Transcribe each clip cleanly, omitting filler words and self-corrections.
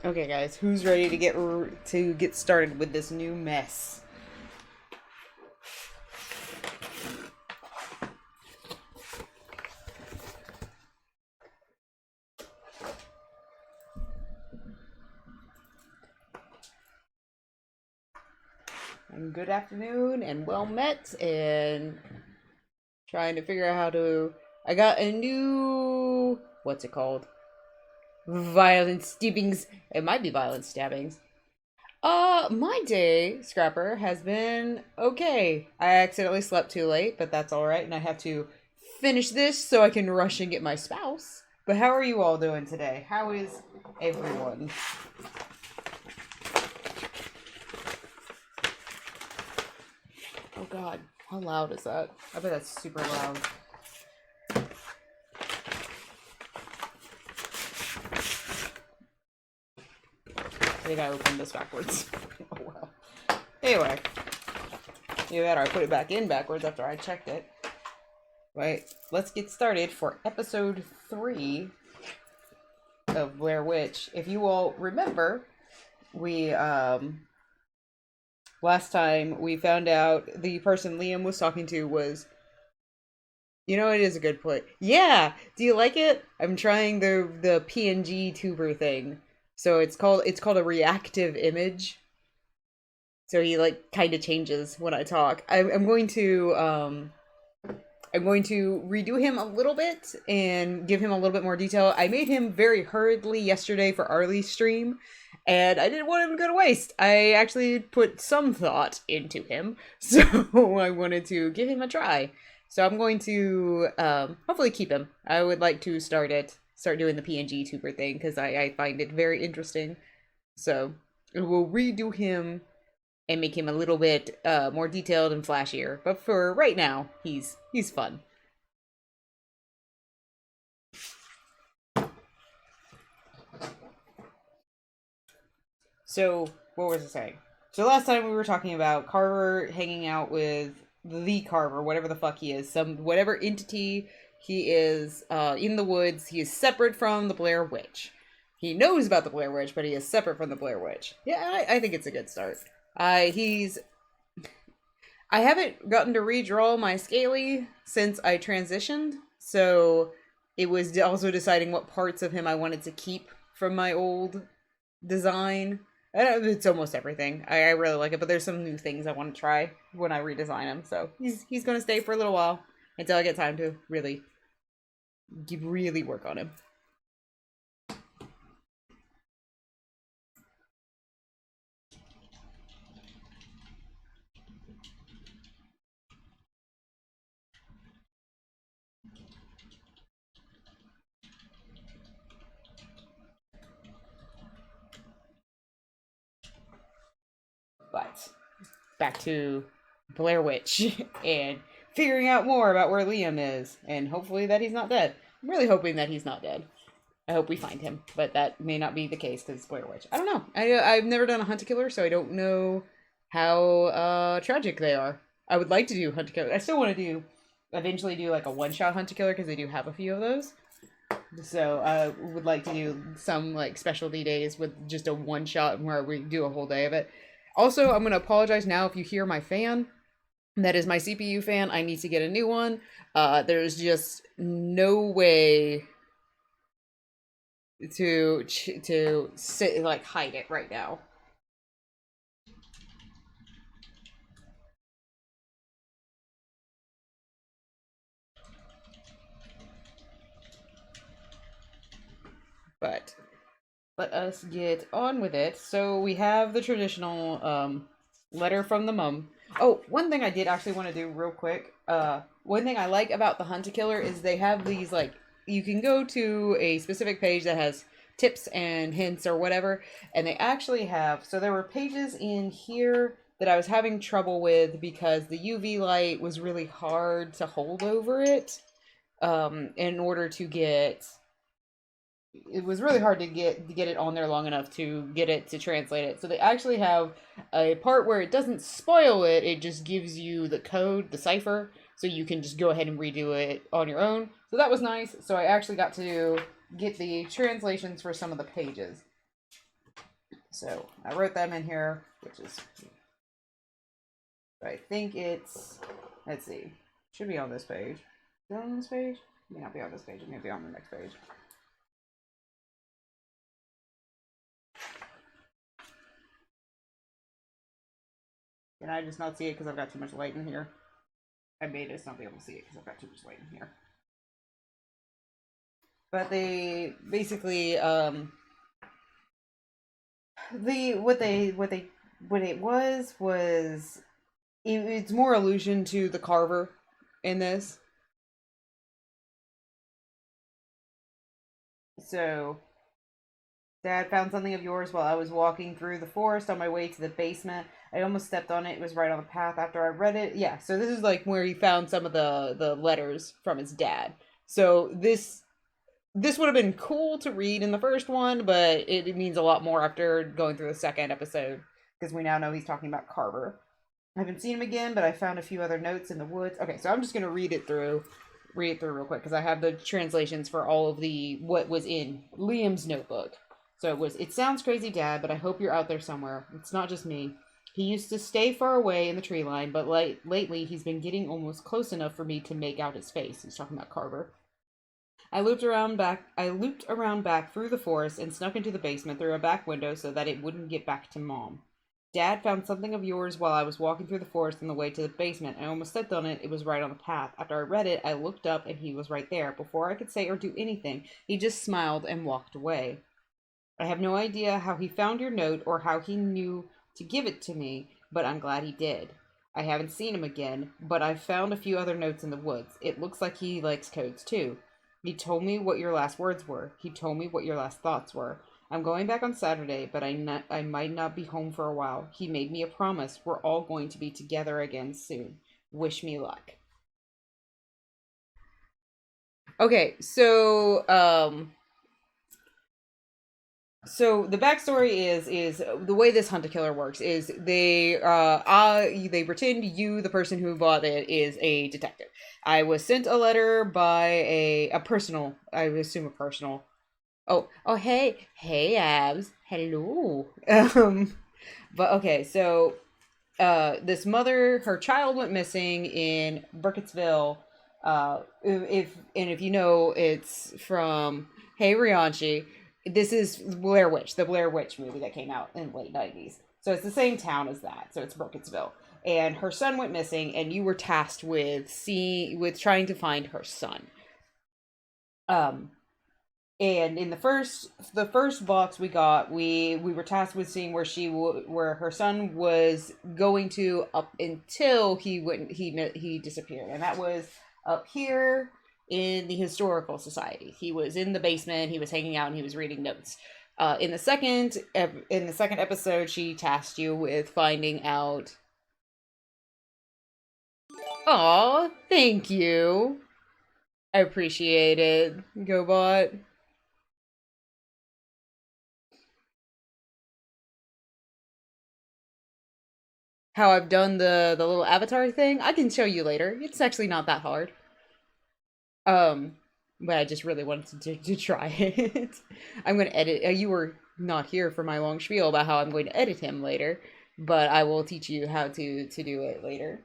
Okay, guys, who's ready to get started with this new mess? And good afternoon and well met and trying to figure out how to I got a new what's it called? Violent stabbings. It might be violent stabbings. My day, Scrapper, has been okay. I accidentally slept too late, but that's alright, and I have to finish this so I can rush and get my spouse. But how are you all doing today? How is everyone? Oh god, how loud is that? I bet that's super loud. I think I opened this backwards. Oh well. Anyway. Either that or I put it back in backwards after I checked it. Right, let's get started for episode 3 of Blair Witch. If you all remember, we, last time we found out the person Liam was talking to was, you know, it is a good play. Yeah! Do you like it? I'm trying the PNG tuber thing. So it's called a reactive image. So he like kind of changes when I talk. I'm going to redo him a little bit and give him a little bit more detail. I made him very hurriedly yesterday for Arlie's stream, and I didn't want him to go to waste. I actually put some thought into him, so I wanted to give him a try. So I'm going to hopefully keep him. I would like to start doing the PNG tuber thing because I find it very interesting. So we'll redo him and make him a little bit more detailed and flashier. But for right now, he's fun. So, what was I saying? So last time we were talking about Carver hanging out with the Carver, whatever the fuck he is, whatever entity he is in the woods. He is separate from the Blair Witch. He knows about the Blair Witch, but he is separate from the Blair Witch. Yeah, I think it's a good start. I haven't gotten to redraw my Scaly since I transitioned, so it was also deciding what parts of him I wanted to keep from my old design. It's almost everything. I really like it, but there's some new things I want to try when I redesign him. So he's going to stay for a little while until I get time to really work on him. But back to Blair Witch and figuring out more about where Liam is, and hopefully that he's not dead. I'm really hoping that he's not dead. I hope we find him, but that may not be the case because it's Blair Witch. I don't know. I've never done a Hunt a Killer, so I don't know how tragic they are. I would like to do Hunt a Killer. I still want to eventually do like a one-shot Hunt a Killer because they do have a few of those. So I would like to do some like specialty days with just a one-shot where we do a whole day of it. Also, I'm going to apologize now if you hear my fan. That is my CPU fan. I need to get a new one. There's just no way to sit like hide it right now. But let us get on with it. So we have the traditional letter from the mum. Oh, one thing I did actually want to do real quick. One thing I like about the Hunt a Killer is they have these like you can go to a specific page that has tips and hints or whatever, and they actually have. So there were pages in here that I was having trouble with because the UV light was really hard to hold over it. In order to get it was really hard to get it on there long enough to get it to translate it. So they actually have a part where it doesn't spoil it, it just gives you the code, the cipher, so you can just go ahead and redo it on your own. So that was nice. So I actually got to get the translations for some of the pages. So I wrote them in here, which is, I think it's, let's see, should be on this page. Is it on this page? It may not be on this page. It may be on the next page. Can I just not see it because I've got too much light in here? I made us not be able to see it because I've got too much light in here. But they basically, it's more allusion to the Carver in this. So, Dad found something of yours while I was walking through the forest on my way to the basement. I almost stepped on it. It was right on the path after I read it. Yeah, so this is like where he found some of the letters from his dad. So this would have been cool to read in the first one, but it means a lot more after going through the second episode, because we now know he's talking about Carver. I haven't seen him again, but I found a few other notes in the woods. Okay, so I'm just going to read it through real quick, because I have the translations for all of what was in Liam's notebook. So it sounds crazy, Dad, but I hope you're out there somewhere. It's not just me. He used to stay far away in the tree line, but lately he's been getting almost close enough for me to make out his face. He's talking about Carver. I looped around back through the forest and snuck into the basement through a back window so that it wouldn't get back to Mom. Dad found something of yours while I was walking through the forest on the way to the basement. I almost stepped on it. It was right on the path. After I read it, I looked up and he was right there. Before I could say or do anything, he just smiled and walked away. I have no idea how he found your note or how he knew to give it to me, but I'm glad he did. I haven't seen him again, but I've found a few other notes in the woods. It looks like he likes codes too. He told me what your last words were. He told me what your last thoughts were. I'm going back on Saturday, but I might not be home for a while. He made me a promise. We're all going to be together again soon. Wish me luck. Okay, so the backstory is the way this Hunt a Killer works is they pretend you, the person who bought it, is a detective. I was sent a letter by a personal, I would assume a personal. Oh, hey, Abs, hello. But okay, so this mother, her child went missing in Burkittsville. If you know, it's from Hey Rianchi. This is the Blair Witch movie that came out in the late 90s. So it's the same town as that. So it's Burkittsville. And her son went missing, and you were tasked with trying to find her son. And in the first box we got, we were tasked with seeing where her son was going to up until he disappeared, and that was up here in the Historical Society. He was in the basement. He was hanging out and he was reading notes. In the second episode, she tasked you with finding out. Aw, thank you. I appreciate it, GoBot. How I've done the little avatar thing, I can show you later. It's actually not that hard. But I just really wanted to try it. I'm going to edit. You were not here for my long spiel about how I'm going to edit him later, but I will teach you how to do it later.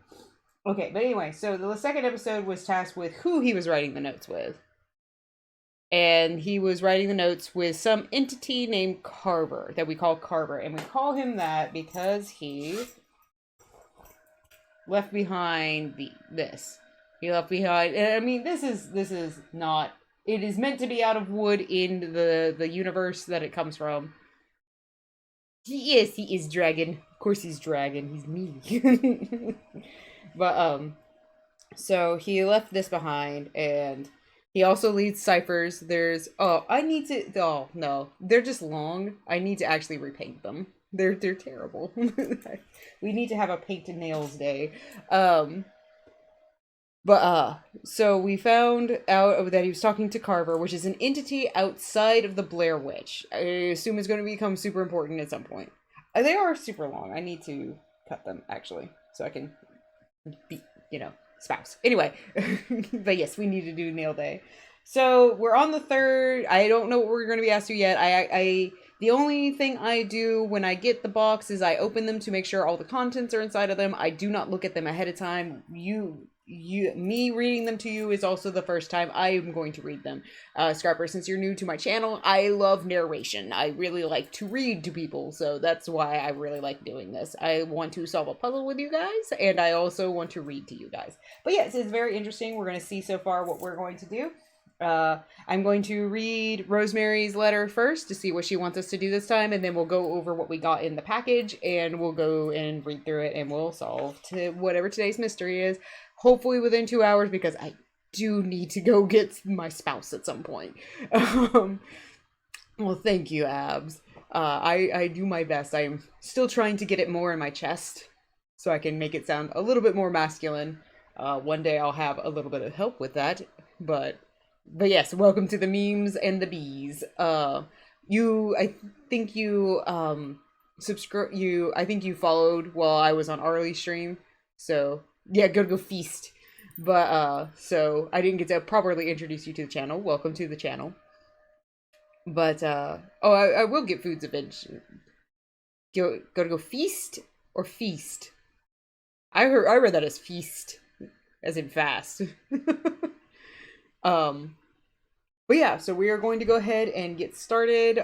Okay, but anyway, so the second episode was tasked with who he was writing the notes with. And he was writing the notes with some entity named Carver, that we call Carver. And we call him that because he left behind this. He left behind. I mean, this is not. It is meant to be out of wood in the universe that it comes from. He is dragon. Of course, he's dragon. He's me. But so he left this behind, and he also leaves ciphers. There's oh no, they're just long. I need to actually repaint them. They're terrible. We need to have a paint and nails day. So we found out that he was talking to Carver, which is an entity outside of the Blair Witch. I assume it's going to become super important at some point. They are super long. I need to cut them, actually, so I can be, spouse. Anyway, but yes, we need to do nail day. So we're on the third. I don't know what we're going to be asked to yet. I The only thing I do when I get the box is I open them to make sure all the contents are inside of them. I do not look at them ahead of time. Me reading them to you is also the first time I am going to read them. Scrapper, since you're new to my channel, I love narration. I really like to read to people, so that's why I really like doing this. I want to solve a puzzle with you guys, and I also want to read to you guys. But yes, it's very interesting. We're going to see so far what we're going to do. I'm going to read Rosemary's letter first to see what she wants us to do this time, and then we'll go over what we got in the package, and we'll go and read through it, and we'll solve to whatever today's mystery is. Hopefully within 2 hours, because I do need to go get my spouse at some point. Well, thank you, Abs. I do my best. I'm still trying to get it more in my chest so I can make it sound a little bit more masculine. One day I'll have a little bit of help with that, but yes, welcome to the memes and the bees. I think you followed while I was on Arlie's stream, so yeah, go feast. But so I didn't get to properly introduce you to the channel. Welcome to the channel. But I will get foods eventually. Go feast or feast. I read that as feast, as in fast. But yeah, so we are going to go ahead and get started.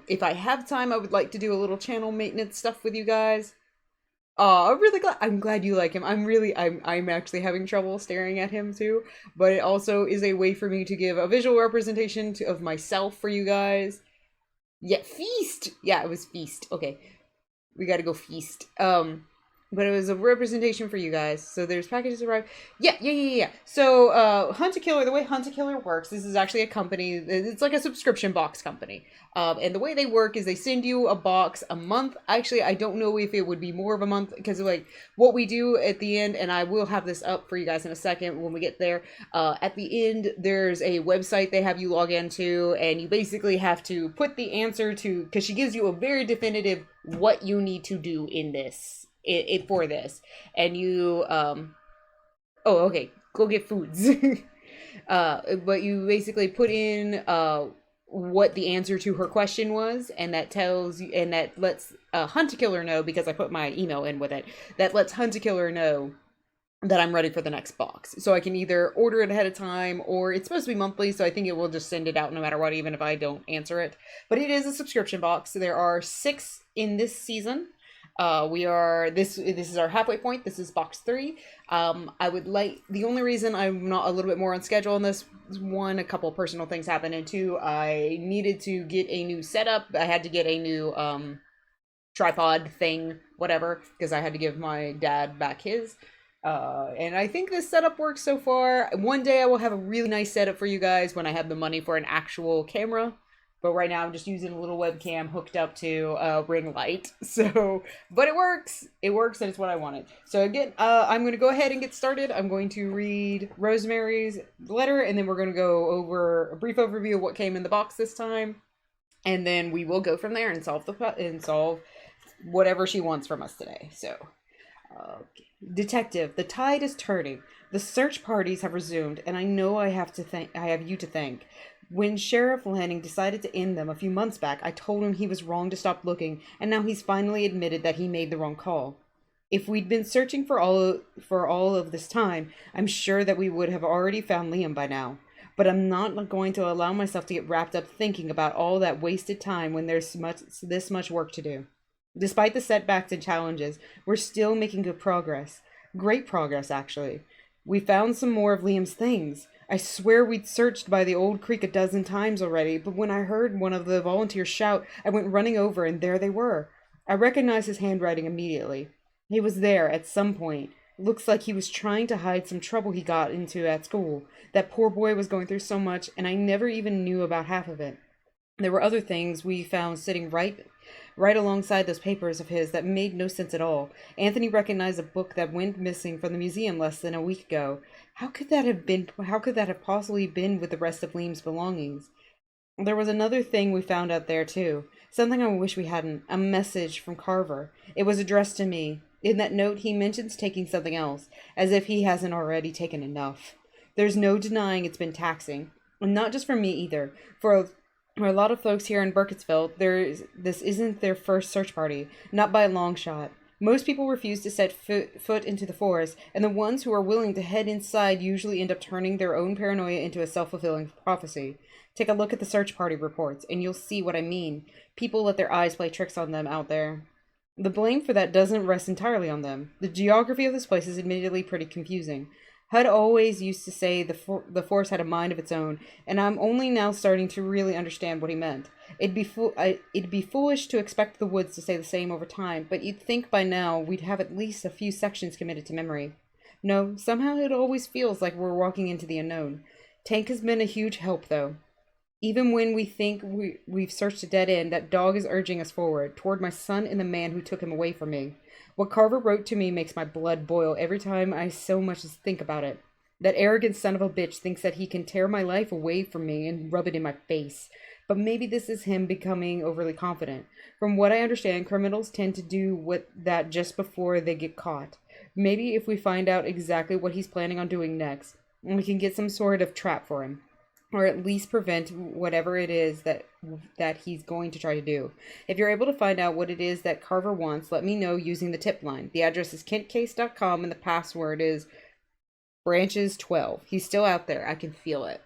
If I have time, I would like to do a little channel maintenance stuff with you guys. I'm glad you like him. I'm actually having trouble staring at him too, but it also is a way for me to give a visual representation of myself for you guys. Yeah, feast! Yeah, it was feast. Okay. We gotta go feast. But it was a representation for you guys. So there's packages arrive. Yeah. So, Hunt-A-Killer, the way Hunt-A-Killer works, this is actually a company. It's like a subscription box company. And the way they work is they send you a box a month. Actually, I don't know if it would be more of a month, because like what we do at the end, and I will have this up for you guys in a second when we get there. At the end, there's a website they have you log into, and you basically have to put the answer to, because she gives you a very definitive what you need to do in this. For this, and you okay, go get foods. But you basically put in what the answer to her question was, and that tells you, and that lets Hunt-A-Killer know, because I put my email in with it, that lets Hunt-A-Killer know that I'm ready for the next box. So I can either order it ahead of time, or it's supposed to be monthly, so I think it will just send it out no matter what, even if I don't answer it. But it is a subscription box. There are 6 in this season. This is our halfway point. This is box 3. The only reason I'm not a little bit more on schedule on this is, 1, a couple personal things happened, and 2, I needed to get a new setup. I had to get a new, tripod thing, whatever, because I had to give my dad back his. And I think this setup works so far. One day I will have a really nice setup for you guys when I have the money for an actual camera. But right now I'm just using a little webcam hooked up to a ring light. So, but it works. It works, and it's what I wanted. So again, I'm going to go ahead and get started. I'm going to read Rosemary's letter, and then we're going to go over a brief overview of what came in the box this time. And then we will go from there and solve whatever she wants from us today. So, Detective, the tide is turning. The search parties have resumed, and I know I have you to thank. When Sheriff Lanning decided to end them a few months back, I told him he was wrong to stop looking, and now he's finally admitted that he made the wrong call. If we'd been searching for all of this time, I'm sure that we would have already found Liam by now. But I'm not going to allow myself to get wrapped up thinking about all that wasted time when there's this much work to do. Despite the setbacks and challenges, we're still making good progress. Great progress, actually. We found some more of Liam's things. I swear we'd searched by the old creek a dozen times already, but when I heard one of the volunteers shout, I went running over, and there they were. I recognized his handwriting immediately. He was there at some point. Looks like he was trying to hide some trouble he got into at school. That poor boy was going through so much, and I never even knew about half of it. There were other things we found sitting right alongside those papers of his that made no sense at all. Anthony recognized a book that went missing from the museum less than a week ago. How could that have possibly been with the rest of Liam's belongings? There was another thing we found out there too. Something I wish we hadn't. A message from Carver. It was addressed to me. In that note, he mentions taking something else, as if he hasn't already taken enough. There's no denying it's been taxing. And not just for me either. For For a lot of folks here in Burkittsville, this isn't their first search party, not by a long shot. Most people refuse to set foot into the forest, and the ones who are willing to head inside usually end up turning their own paranoia into a self-fulfilling prophecy. Take a look at the search party reports, and you'll see what I mean. People let their eyes play tricks on them out there. The blame for that doesn't rest entirely on them. The geography of this place is admittedly pretty confusing. HUD always used to say the force had a mind of its own, and I'm only now starting to really understand what he meant. It'd be foolish to expect the woods to say the same over time, but you'd think by now we'd have at least a few sections committed to memory. No, somehow it always feels like we're walking into the unknown. Tank has been a huge help, though. Even when we think we've searched a dead end, that dog is urging us forward, toward my son and the man who took him away from me. What Carver wrote to me makes my blood boil every time I so much as think about it. That arrogant son of a bitch thinks that he can tear my life away from me and rub it in my face. But maybe this is him becoming overly confident. From what I understand, criminals tend to do that just before they get caught. Maybe if we find out exactly what he's planning on doing next, we can get some sort of trap for him, or at least prevent whatever it is that he's going to try to do. If you're able to find out what it is that Carver wants, let me know using the tip line. The address is kentcase.com and the password is branches12. He's still out there. I can feel it.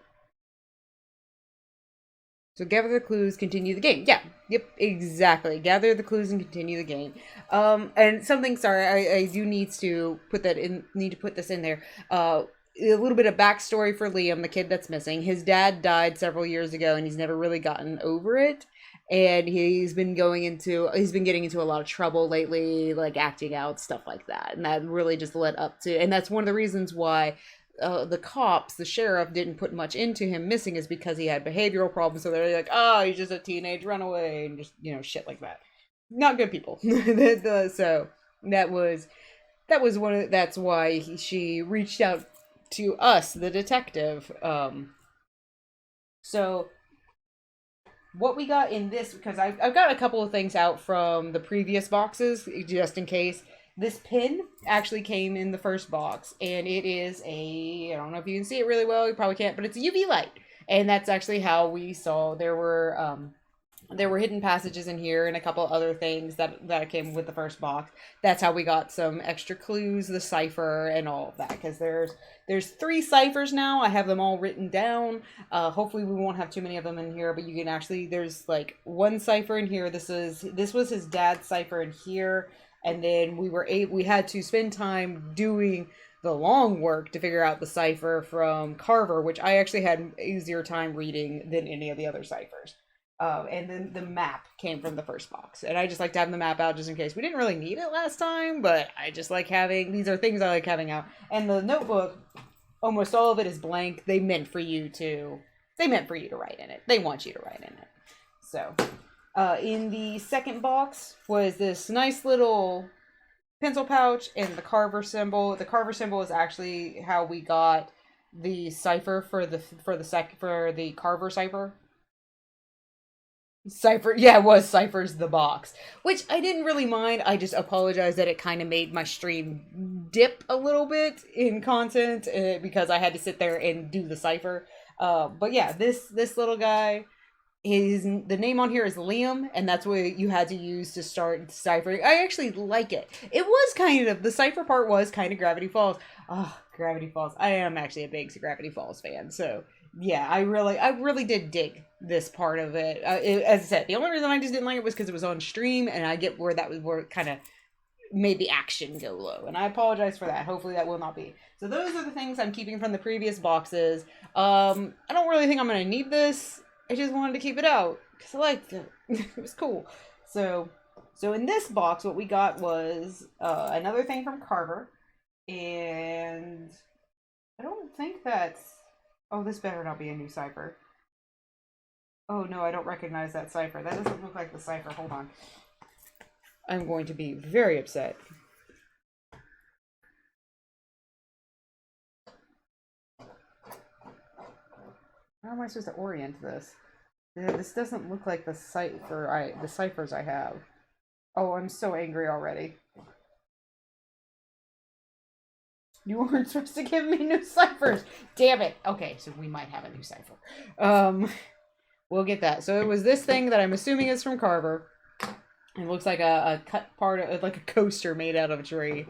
So gather the clues, continue the game. Yeah, yep, exactly. Gather the clues and continue the game. And something, sorry, I do need to put this in there. A little bit of backstory for Liam, the kid that's missing. His dad died several years ago, and he's never really gotten over it. And he's been getting into a lot of trouble lately, like acting out, stuff like that. And that really just led up to, and that's one of the reasons why the sheriff didn't put much into him missing, is because he had behavioral problems. So they're like, oh, he's just a teenage runaway, and just, shit like that. Not good people. So that's why she reached out to us, the detective. So what we got in this, because I've got a couple of things out from the previous boxes, just in case. This pin actually came in the first box, and it is I don't know if you can see it really well, you probably can't, but it's a UV light. And that's actually how we saw there were hidden passages in here and a couple other things that came with the first box. That's how we got some extra clues, the cipher, and all of that. Because there's 3 ciphers now. I have them all written down. Hopefully we won't have too many of them in here, but you can actually, there's like 1 cipher in here. This was his dad's cipher in here. And then we had to spend time doing the long work to figure out the cipher from Carver, which I actually had an easier time reading than any of the other ciphers. And then the map came from the first box. And I just like to have the map out just in case. We didn't really need it last time, but I just like these are things I like having out. And the notebook, almost all of it is blank. They meant for you to write in it. They want you to write in it. So, in the second box was this nice little pencil pouch and the Carver symbol. The Carver symbol is actually how we got the cipher for the Carver cipher. Cypher, yeah, it was Cypher's the box, which I didn't really mind. I just apologize that it kind of made my stream dip a little bit in content because I had to sit there and do the cipher. But yeah, this little guy, the name on here is Liam, and that's what you had to use to start ciphering. I actually like it. The cipher part was kind of Gravity Falls. Oh, Gravity Falls. I am actually a big Gravity Falls fan, so yeah, I really did dig this part of it. As I said, the only reason I just didn't like it was because it was on stream, and I get where it kind of made the action go low, and I apologize for that. Hopefully that will not be. So those are the things I'm keeping from the previous boxes. I don't really think I'm going to need this. I just wanted to keep it out because I liked it. It was cool. So in this box, what we got was another thing from Carver, and I don't think that's... Oh, this better not be a new cipher. Oh no, I don't recognize that cipher. That doesn't look like the cipher. Hold on. I'm going to be very upset. How am I supposed to orient this? This doesn't look like the ciphers I have. Oh, I'm so angry already. You weren't supposed to give me new ciphers. Damn it. Okay, so we might have a new cipher. We'll get that. So it was this thing that I'm assuming is from Carver. It looks like a cut part of like a coaster made out of a tree.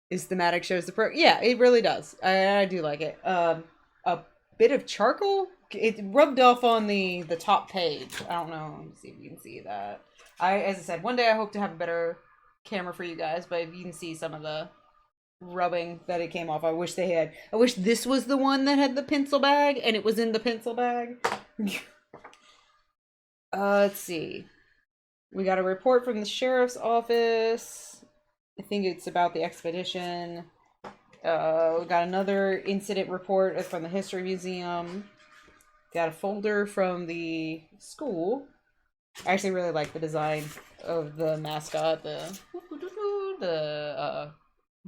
Is thematic shows the pro. Yeah, it really does. I do like it. A bit of charcoal. It rubbed off on the top page. I don't know. Let me see if you can see that. As I said, one day I hope to have a better camera for you guys, but if you can see some of the rubbing that it came off, I wish they had. I wish this was the one that had the pencil bag, and it was in the pencil bag. Let's see. We got a report from the sheriff's office. I think it's about the expedition. We got another incident report from the history museum. Got a folder from the school. I actually really like the design of the mascot, the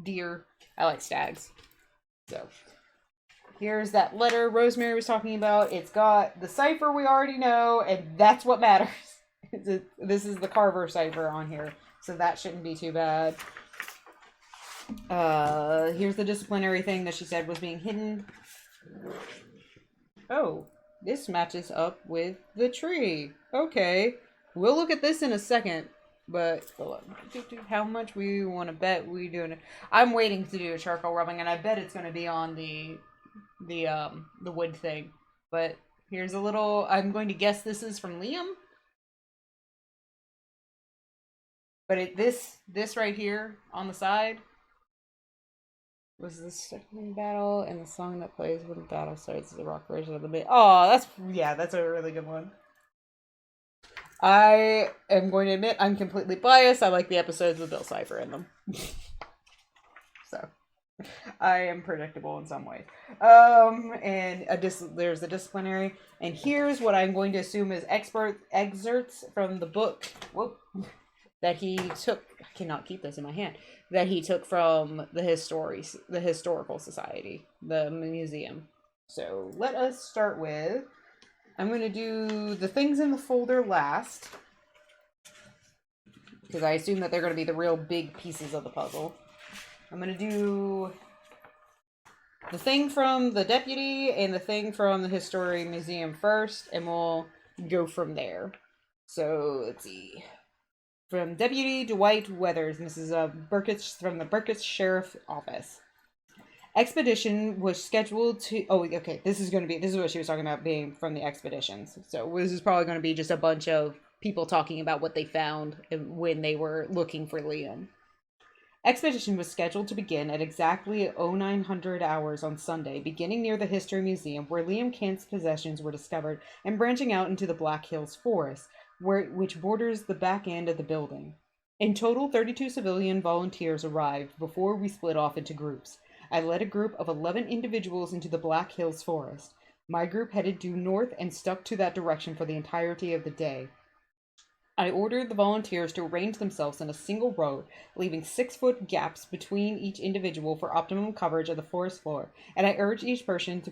deer. I like stags. So here's that letter Rosemary was talking about. It's got the cipher we already know, and that's what matters. This is the Carver cipher on here, so that shouldn't be too bad. Here's the disciplinary thing that she said was being hidden. Oh, this matches up with the tree. Okay, we'll look at this in a second, but how much we want to bet we doing it? I'm waiting to do a charcoal rubbing, and I bet it's going to be on the wood thing. But here's a little. I'm going to guess this is from Liam. But this right here on the side was the second battle, and the song that plays when the battle starts is the rock version of the bit. Oh, that's a really good one. I am going to admit I'm completely biased. I like the episodes with Bill Cipher in them. So I am predictable in some ways. And there's the disciplinary, and here's what I'm going to assume is excerpts from the book. Whoop. That he took. I cannot keep this in my hand. That he took from the historical society, the museum. So let us start with. I'm going to do the things in the folder last, because I assume that they're going to be the real big pieces of the puzzle. I'm going to do the thing from the deputy and the thing from the history museum first, and we'll go from there. So let's see. From Deputy Dwight Weathers, and this is from the Burkitt's Sheriff Office. Expedition was scheduled to. Oh, okay. This is what she was talking about being from the expeditions. So this is probably going to be just a bunch of people talking about what they found when they were looking for Liam. Expedition was scheduled to begin at exactly 0900 hours on Sunday, beginning near the History Museum, where Liam Kent's possessions were discovered, and branching out into the Black Hills Forest, which borders the back end of the building. In total, 32 civilian volunteers arrived before we split off into groups. I led a group of 11 individuals into the Black Hills Forest. My group headed due north and stuck to that direction for the entirety of the day. I ordered the volunteers to arrange themselves in a single row, leaving 6-foot gaps between each individual for optimum coverage of the forest floor, and I urged each person to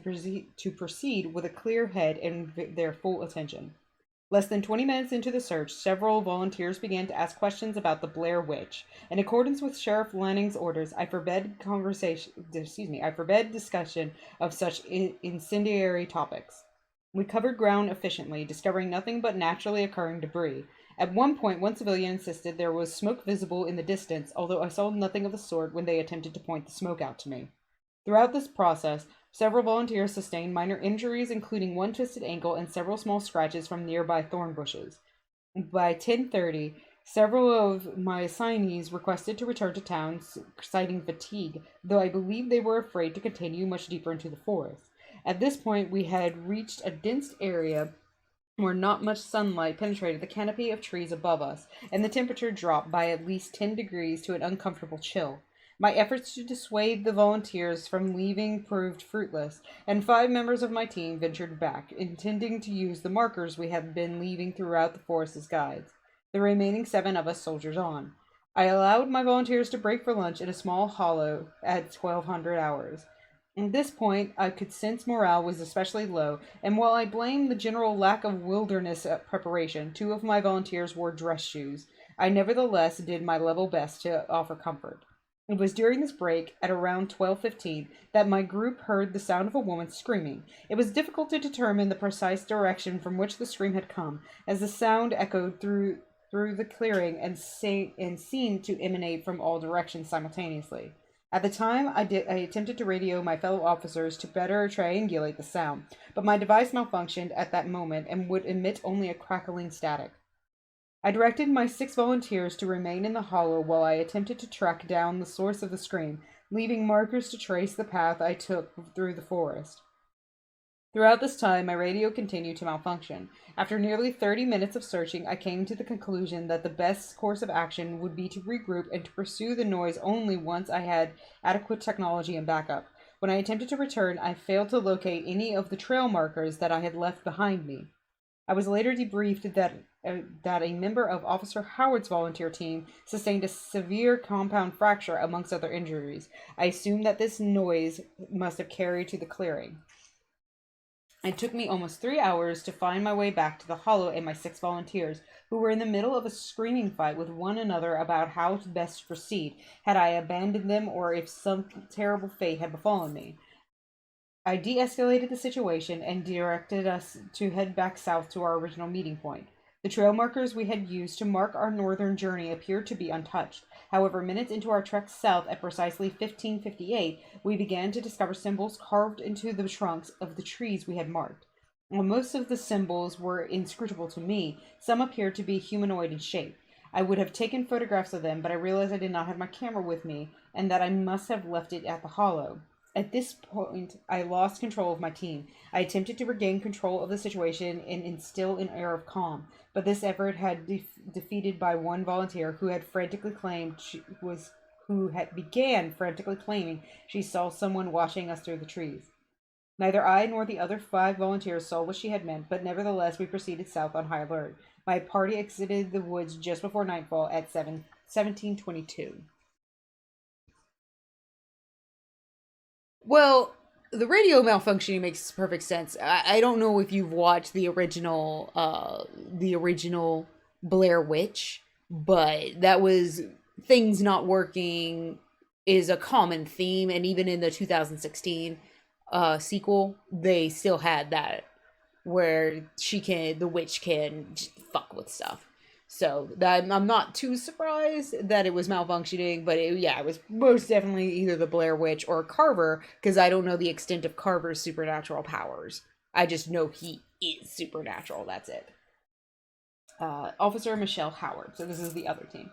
proceed with a clear head and their full attention. Less than 20 minutes into the search, several volunteers began to ask questions about the Blair Witch. In accordance with Sheriff Lanning's orders, I forbade discussion of such incendiary topics. We covered ground efficiently, discovering nothing but naturally occurring debris. At one point, one civilian insisted there was smoke visible in the distance, although I saw nothing of the sort when they attempted to point the smoke out to me. Throughout this process, several volunteers sustained minor injuries, including one twisted ankle and several small scratches from nearby thorn bushes. By 10:30, several of my assignees requested to return to town, citing fatigue, though I believe they were afraid to continue much deeper into the forest. At this point, we had reached a dense area where not much sunlight penetrated the canopy of trees above us, and the temperature dropped by at least 10 degrees to an uncomfortable chill. My efforts to dissuade the volunteers from leaving proved fruitless, and 5 members of my team ventured back, intending to use the markers we had been leaving throughout the forest as guides. The remaining 7 of us soldiered on. I allowed my volunteers to break for lunch in a small hollow at 1200 hours. At this point, I could sense morale was especially low, and while I blamed the general lack of wilderness preparation, 2 of my volunteers wore dress shoes. I nevertheless did my level best to offer comfort. It was during this break, at around 12:15, that my group heard the sound of a woman screaming. It was difficult to determine the precise direction from which the scream had come, as the sound echoed through the clearing and seemed to emanate from all directions simultaneously. At the time, I attempted to radio my fellow officers to better triangulate the sound, but my device malfunctioned at that moment and would emit only a crackling static. I directed my 6 volunteers to remain in the hollow while I attempted to track down the source of the scream, leaving markers to trace the path I took through the forest. Throughout this time, my radio continued to malfunction. After nearly 30 minutes of searching, I came to the conclusion that the best course of action would be to regroup and to pursue the noise only once I had adequate technology and backup. When I attempted to return, I failed to locate any of the trail markers that I had left behind me. I was later debriefed that a member of Officer Howard's volunteer team sustained a severe compound fracture amongst other injuries. I assume that this noise must have carried to the clearing. It took me almost 3 hours to find my way back to the hollow and my 6 volunteers, who were in the middle of a screaming fight with one another about how to best proceed, had I abandoned them or if some terrible fate had befallen me. I de-escalated the situation and directed us to head back south to our original meeting point. The trail markers we had used to mark our northern journey appeared to be untouched. However, minutes into our trek south at precisely 15:58, we began to discover symbols carved into the trunks of the trees we had marked. While most of the symbols were inscrutable to me, some appeared to be humanoid in shape. I would have taken photographs of them, but I realized I did not have my camera with me and that I must have left it at the hollow. At this point, I lost control of my team. I attempted to regain control of the situation and instill an air of calm, but this effort had defeated by one volunteer who had frantically claimed who had began frantically claiming she saw someone watching us through the trees. Neither I nor the other 5 volunteers saw what she had meant, but nevertheless we proceeded south on high alert. My party exited the woods just before nightfall at 17:22. Well, the radio malfunctioning makes perfect sense. I don't know if you've watched the original Blair Witch, but that was things not working is a common theme, and even in the 2016 sequel, they still had that where the witch can just fuck with stuff. So that I'm not too surprised that it was malfunctioning, but it was most definitely either the Blair Witch or Carver, because I don't know the extent of Carver's supernatural powers. I just know he is supernatural. That's it. Officer Michelle Howard. So this is the other team.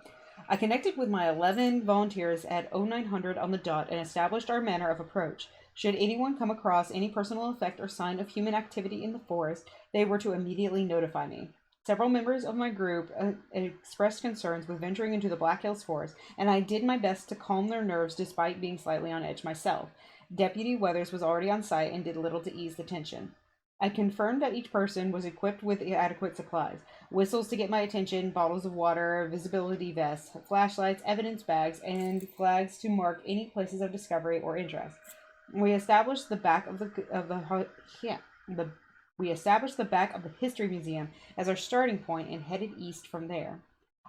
I connected with my 11 volunteers at 0900 on the dot and established our manner of approach. Should anyone come across any personal effect or sign of human activity in the forest, they were to immediately notify me. Several members of my group expressed concerns with venturing into the Black Hills Forest, and I did my best to calm their nerves despite being slightly on edge myself. Deputy Weathers was already on site and did little to ease the tension. I confirmed that each person was equipped with adequate supplies: whistles to get my attention, bottles of water, visibility vests, flashlights, evidence bags, and flags to mark any places of discovery or interest. We established the back of we established the back of the History Museum as our starting point and headed east from there.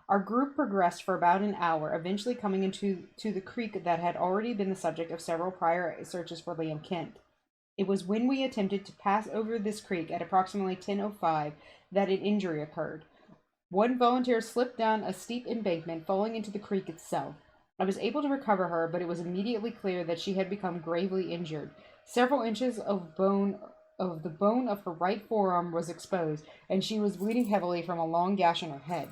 Our group progressed for about an hour, eventually coming into the creek that had already been the subject of several prior searches for Liam Kent. It was when we attempted to pass over this creek at approximately 10:05 that an injury occurred. One volunteer slipped down a steep embankment, falling into the creek itself. I was able to recover her, but it was immediately clear that she had become gravely injured. Several inches of the bone of her right forearm was exposed, and she was bleeding heavily from a long gash on her head.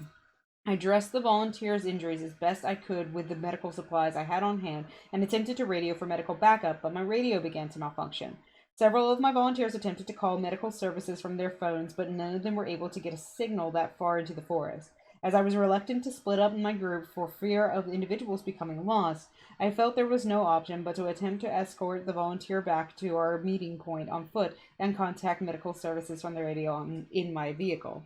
I dressed the volunteer's injuries as best I could with the medical supplies I had on hand and attempted to radio for medical backup, but my radio began to malfunction. Several of my volunteers attempted to call medical services from their phones, but none of them were able to get a signal that far into the forest. As I was reluctant to split up my group for fear of individuals becoming lost, I felt there was no option but to attempt to escort the volunteer back to our meeting point on foot and contact medical services from the radio in my vehicle.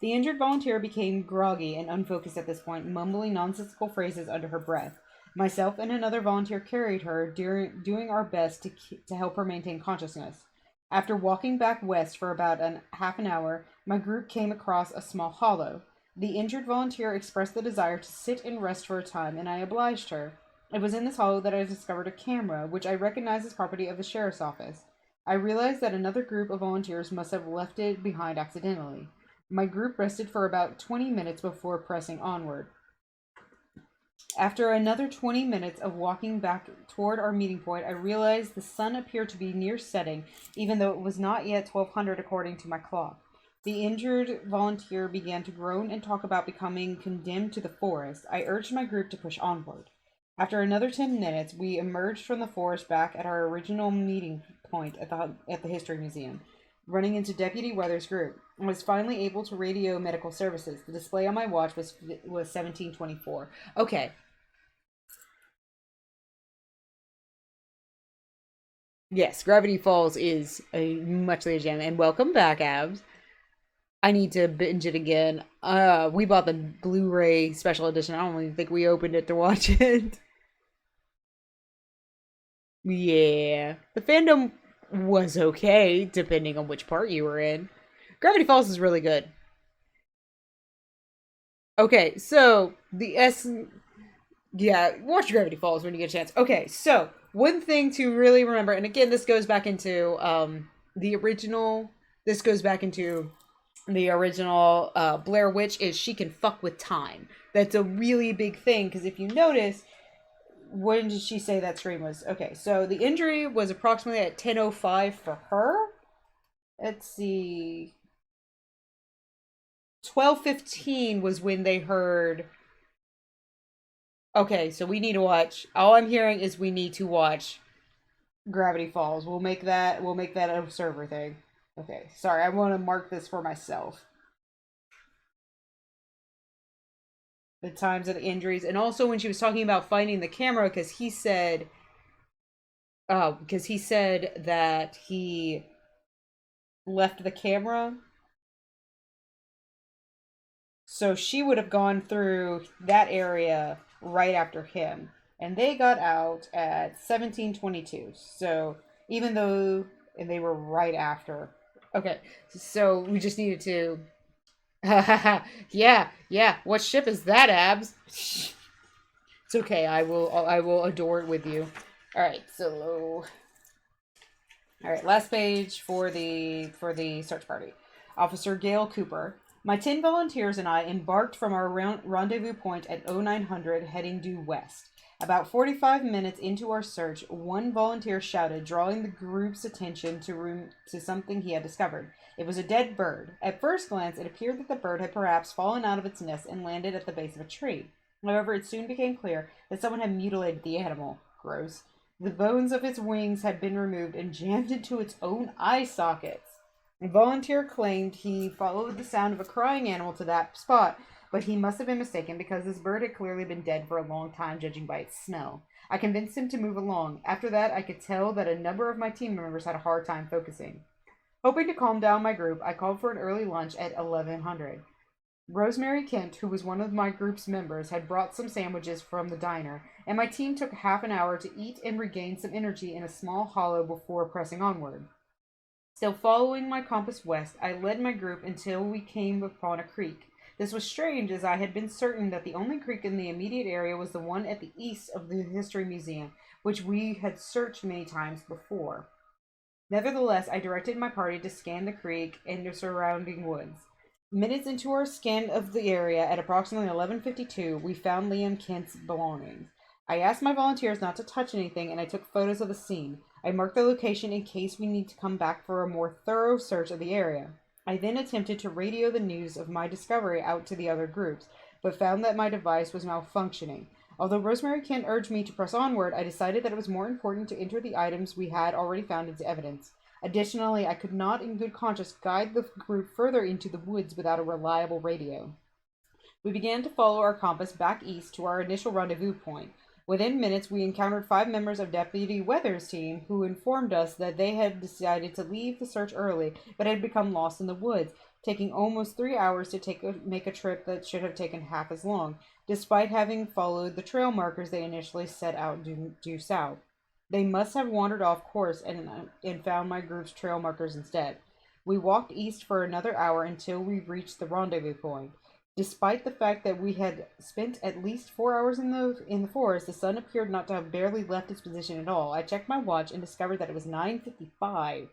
The injured volunteer became groggy and unfocused at this point, mumbling nonsensical phrases under her breath. Myself and another volunteer carried her, doing our best to help her maintain consciousness. After walking back west for about half an hour, my group came across a small hollow. The injured volunteer expressed the desire to sit and rest for a time, and I obliged her. It was in this hollow that I discovered a camera, which I recognized as property of the sheriff's office. I realized that another group of volunteers must have left it behind accidentally. My group rested for about 20 minutes before pressing onward. After another 20 minutes of walking back toward our meeting point, I realized the sun appeared to be near setting, even though it was not yet 1200 according to my clock. The injured volunteer began to groan and talk about becoming condemned to the forest. I urged my group to push onward. After another 10 minutes, we emerged from the forest back at our original meeting point at the History Museum, running into Deputy Weathers' group. I was finally able to radio medical services. The display on my watch was 1724. Okay. Yes, Gravity Falls is a much later jam. And welcome back, Abs. I need to binge it again. We bought the Blu-ray special edition. I don't even think we opened it to watch it. Yeah. The fandom was okay, depending on which part you were in. Gravity Falls is really good. Okay, so yeah, watch Gravity Falls when you get a chance. Okay, so one thing to really remember, and again, this goes back into the original. This goes back into the original Blair Witch is she can fuck with time. That's a really big thing because if you notice, when did she say that scream was? Okay, so the injury was approximately at 10:05 for her. Let's see. 12:15 was when they heard. Okay, so we need to watch. All I'm hearing is we need to watch Gravity Falls. We'll make that a server thing. Okay, sorry, I want to mark this for myself. The times of the injuries, and also when she was talking about finding the camera, because he said that he left the camera, so she would have gone through that area right after him, and they got out at 1722. So even though and they were right after. Okay, so we just needed to. Yeah, yeah. What ship is that, Abs? It's okay. I will adore it with you. All right. So all right, last page for the search party. Officer Gail Cooper. My 10 volunteers and I embarked from our rendezvous point at 0900 heading due west. About 45 minutes into our search, one volunteer shouted, drawing the group's attention to something he had discovered. It was a dead bird. At first glance, it appeared that the bird had perhaps fallen out of its nest and landed at the base of a tree. However, it soon became clear that someone had mutilated the animal. Gross. The bones of its wings had been removed and jammed into its own eye sockets. A volunteer claimed he followed the sound of a crying animal to that spot, but he must have been mistaken because this bird had clearly been dead for a long time, judging by its smell. I convinced him to move along. After that, I could tell that a number of my team members had a hard time focusing. Hoping to calm down my group, I called for an early lunch at 1100. Rosemary Kent, who was one of my group's members, had brought some sandwiches from the diner, and my team took half an hour to eat and regain some energy in a small hollow before pressing onward. Still following my compass west, I led my group until we came upon a creek. This was strange, as I had been certain that the only creek in the immediate area was the one at the east of the History Museum, which we had searched many times before. Nevertheless, I directed my party to scan the creek and the surrounding woods. Minutes into our scan of the area, at approximately 11:52, we found Liam Kent's belongings. I asked my volunteers not to touch anything, and I took photos of the scene. I marked the location in case we need to come back for a more thorough search of the area. I then attempted to radio the news of my discovery out to the other groups, but found that my device was malfunctioning. Although Rosemary Kent urged me to press onward, I decided that it was more important to enter the items we had already found into evidence. Additionally, I could not in good conscience guide the group further into the woods without a reliable radio. We began to follow our compass back east to our initial rendezvous point. Within minutes, we encountered 5 members of Deputy Weathers' team who informed us that they had decided to leave the search early, but had become lost in the woods, taking almost 3 hours to make a trip that should have taken half as long, despite having followed the trail markers they initially set out due south. They must have wandered off course and found my group's trail markers instead. We walked east for another hour until we reached the rendezvous point. Despite the fact that we had spent at least 4 hours in the forest, the sun appeared not to have barely left its position at all. I checked my watch and discovered that it was 9:55,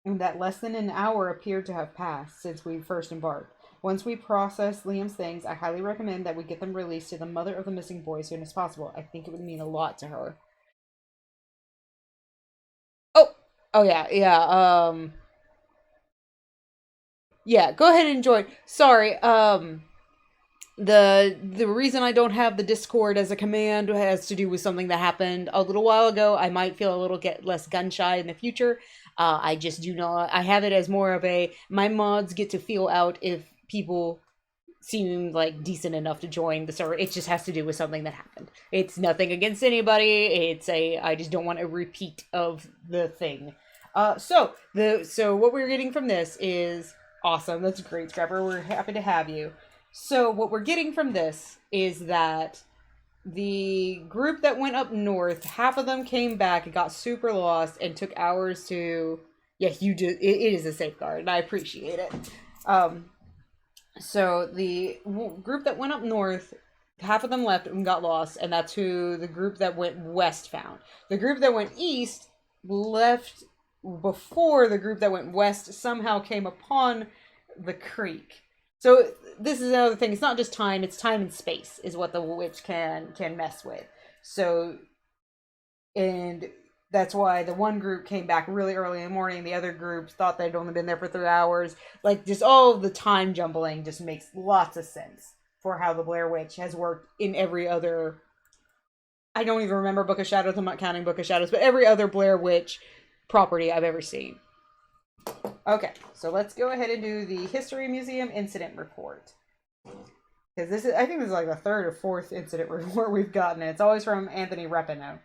and that less than an hour appeared to have passed since we first embarked. Once we process Liam's things, I highly recommend that we get them released to the mother of the missing boy as soon as possible. I think it would mean a lot to her. Oh, oh yeah, yeah. Yeah. Go ahead and join. Sorry. The reason I don't have the Discord as a command has to do with something that happened a little while ago. I might feel a little get less gun shy in the future. I just do not. I have it as more of a my mods get to feel out if people seem like decent enough to join the server. It just has to do with something that happened. It's nothing against anybody. It's a I just don't want a repeat of the thing. So what we're getting from this is awesome. That's great, Scrapper. We're happy to have you. So what we're getting from this is that the group that went up north, half of them came back and got super lost and took hours to. Yeah, you do. It is a safeguard, and I appreciate it. So the group that went up north, half of them left and got lost, and that's who the group that went west found. The group that went east left before the group that went west somehow came upon the creek. So this is another thing. It's not just time; it's time and space is what the witch can mess with. So, and that's why the one group came back really early in the morning. The other groups thought they'd only been there for 3 hours. Like, just all of the time jumbling just makes lots of sense for how the Blair Witch has worked in every other. I don't even remember Book of Shadows. I'm not counting Book of Shadows, but every other Blair Witch property I've ever seen. Okay, so let's go ahead and do the History Museum incident report. Because I think this is like the third or fourth incident report we've gotten. It's always from Anthony Repino.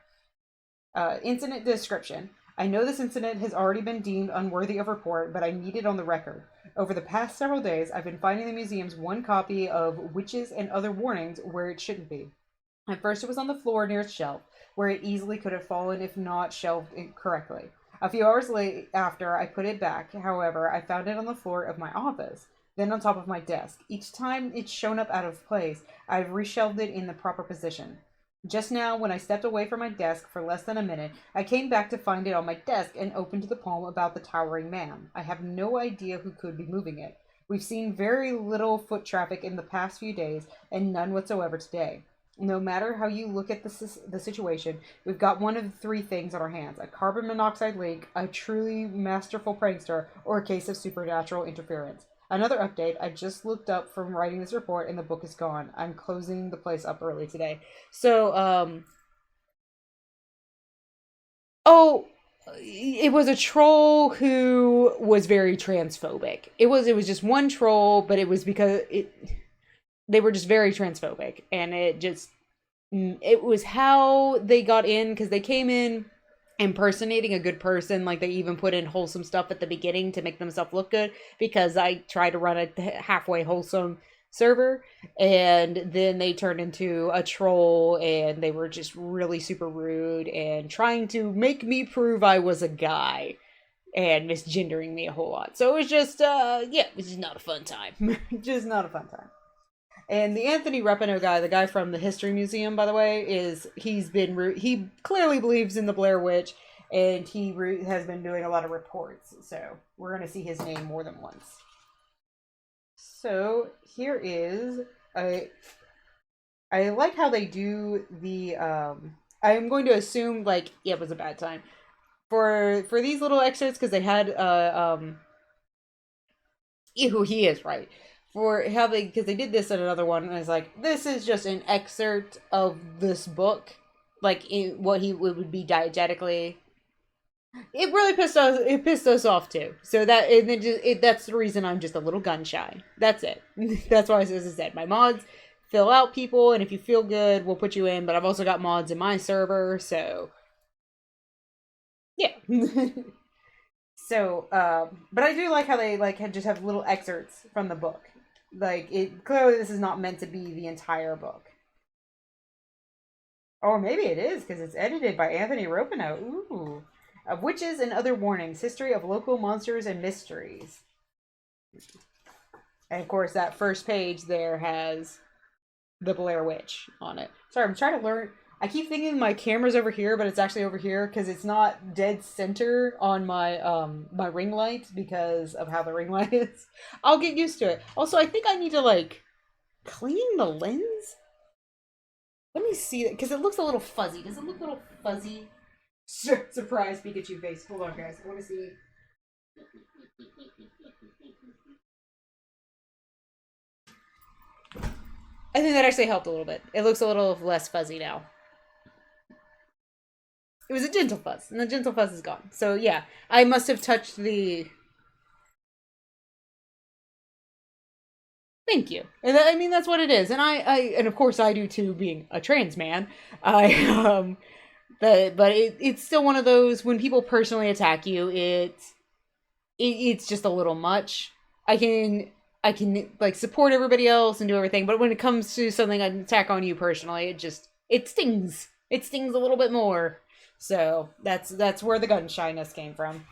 Incident description. I know this incident has already been deemed unworthy of report, but I need it on the record. Over the past several days, I've been finding the museum's one copy of Witches and Other Warnings where it shouldn't be. At first, it was on the floor near its shelf, where it easily could have fallen if not shelved correctly. A few hours after I put it back, however, I found it on the floor of my office, then on top of my desk. Each time it's shown up out of place, I've reshelved it in the proper position. Just now, when I stepped away from my desk for less than a minute, I came back to find it on my desk and opened the poem about the towering man. I have no idea who could be moving it. We've seen very little foot traffic in the past few days, and none whatsoever today. No matter how you look at the situation, we've got one of the three things on our hands: a carbon monoxide leak, a truly masterful prankster, or a case of supernatural interference. Another update, I just looked up from writing this report and the book is gone. I'm closing the place up early today. So, oh, it was a troll who was very transphobic. It was just one troll, but it was because they were just very transphobic, and it was how they got in, because they came in impersonating a good person. Like, they even put in wholesome stuff at the beginning to make themselves look good, because I try to run a halfway wholesome server, and then they turned into a troll, and they were just really super rude and trying to make me prove I was a guy and misgendering me a whole lot. So it was just it was just not a fun time. Just not a fun time. And the Anthony Repino guy, the guy from the History Museum, by the way, he clearly believes in the Blair Witch, and he has been doing a lot of reports. So we're going to see his name more than once. So here is I like how they do the I'm going to assume, like, yeah, it was a bad time for these little excerpts, because they had he is right. For how because they did this in another one, and it's like, this is just an excerpt of this book, like what he would be diegetically. It really pissed us. It pissed us off too. So that's the reason I'm just a little gun shy. That's it. That's why, as I said, my mods fill out people, and if you feel good, we'll put you in. But I've also got mods in my server, so yeah. So, but I do like how they just have little excerpts from the book. Like, clearly this is not meant to be the entire book. Or maybe it is, because it's edited by Anthony Repino. Ooh. Of Witches and Other Warnings, History of Local Monsters and Mysteries. And of course, that first page there has the Blair Witch on it. Sorry, I'm trying to learn. I keep thinking my camera's over here, but it's actually over here because it's not dead center on my ring light because of how the ring light is. I'll get used to it. Also, I think I need to like clean the lens. Let me see it because it looks a little fuzzy. Does it look a little fuzzy? Surprise Pikachu face. Hold on, guys. I want to see. I think that actually helped a little bit. It looks a little less fuzzy now. It was a gentle fuzz, and the gentle fuzz is gone. So yeah, I must have touched the. Thank you. And I mean that's what it is, and and of course I do too, being a trans man. I but it's still one of those when people personally attack you. It's just a little much. I can like support everybody else and do everything, but when it comes to something an attack on you personally, it stings. It stings a little bit more. So that's where the gun shyness came from.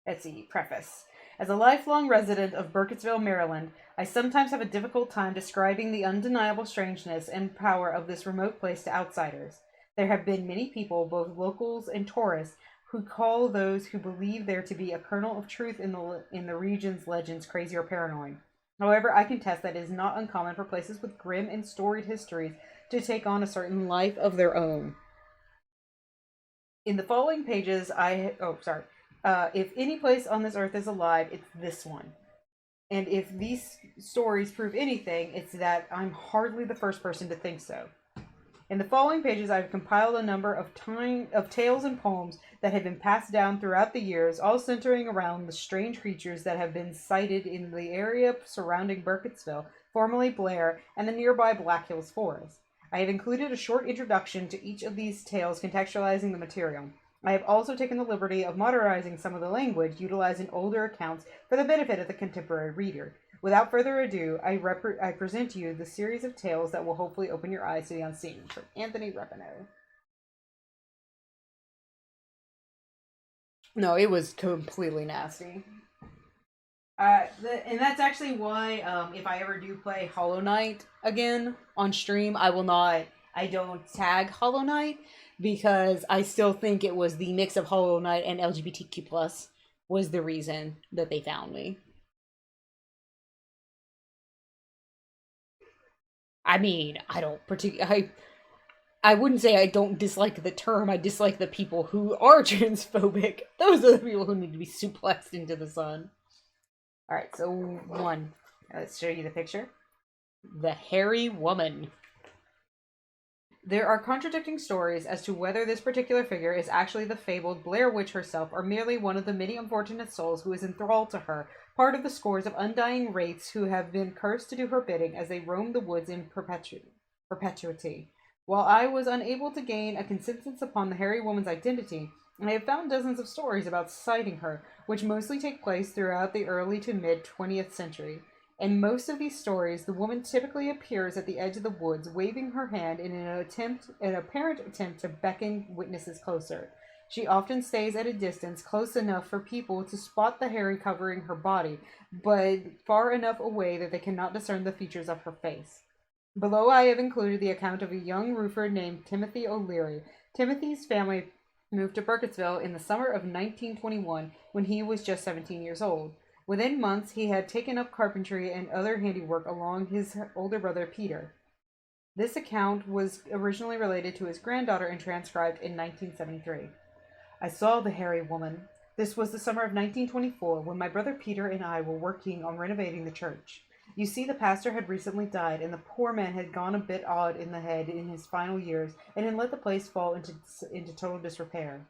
Let's see, preface. As a lifelong resident of Burkittsville, Maryland, I sometimes have a difficult time describing the undeniable strangeness and power of this remote place to outsiders. There have been many people, both locals and tourists, who call those who believe there to be a kernel of truth in the region's legends crazy or paranoid. However, I contest that it is not uncommon for places with grim and storied histories to take on a certain life of their own. In the following pages, if any place on this earth is alive, it's this one. And if these stories prove anything, it's that I'm hardly the first person to think so. In the following pages, I've compiled a number of tales and poems that have been passed down throughout the years, all centering around the strange creatures that have been sighted in the area surrounding Burkittsville, formerly Blair, and the nearby Black Hills Forest. I have included a short introduction to each of these tales contextualizing the material. I have also taken the liberty of modernizing some of the language, utilizing older accounts for the benefit of the contemporary reader. Without further ado, I present to you the series of tales that will hopefully open your eyes to the unseen. From Anthony Repino. No, it was completely nasty. And that's actually why, if I ever do play Hollow Knight again on stream, I don't tag Hollow Knight because I still think it was the mix of Hollow Knight and LGBTQ plus was the reason that they found me. I mean, I don't particularly. I wouldn't say I don't dislike the term. I dislike the people who are transphobic. Those are the people who need to be suplexed into the sun. All right, so one. Let's show you the picture. The hairy woman. There are contradicting stories as to whether this particular figure is actually the fabled Blair Witch herself or merely one of the many unfortunate souls who is enthralled to her, part of the scores of undying wraiths who have been cursed to do her bidding as they roam the woods in perpetuity. While I was unable to gain a consensus upon the hairy woman's identity, I have found dozens of stories about sighting her, which mostly take place throughout the early to mid 20th century. In most of these stories, the woman typically appears at the edge of the woods, waving her hand in an apparent attempt to beckon witnesses closer. She often stays at a distance close enough for people to spot the hairy covering her body, but far enough away that they cannot discern the features of her face. Below I have included the account of a young roofer named Timothy O'Leary. Timothy's family moved to Burkittsville in the summer of 1921 when he was just 17 years old. Within months, he had taken up carpentry and other handiwork along his older brother Peter. This account was originally related to his granddaughter and transcribed in 1973. I saw the hairy woman. This was the summer of 1924 when my brother Peter and I were working on renovating the church. You see, the pastor had recently died, and the poor man had gone a bit odd in the head in his final years and had let the place fall into total disrepair.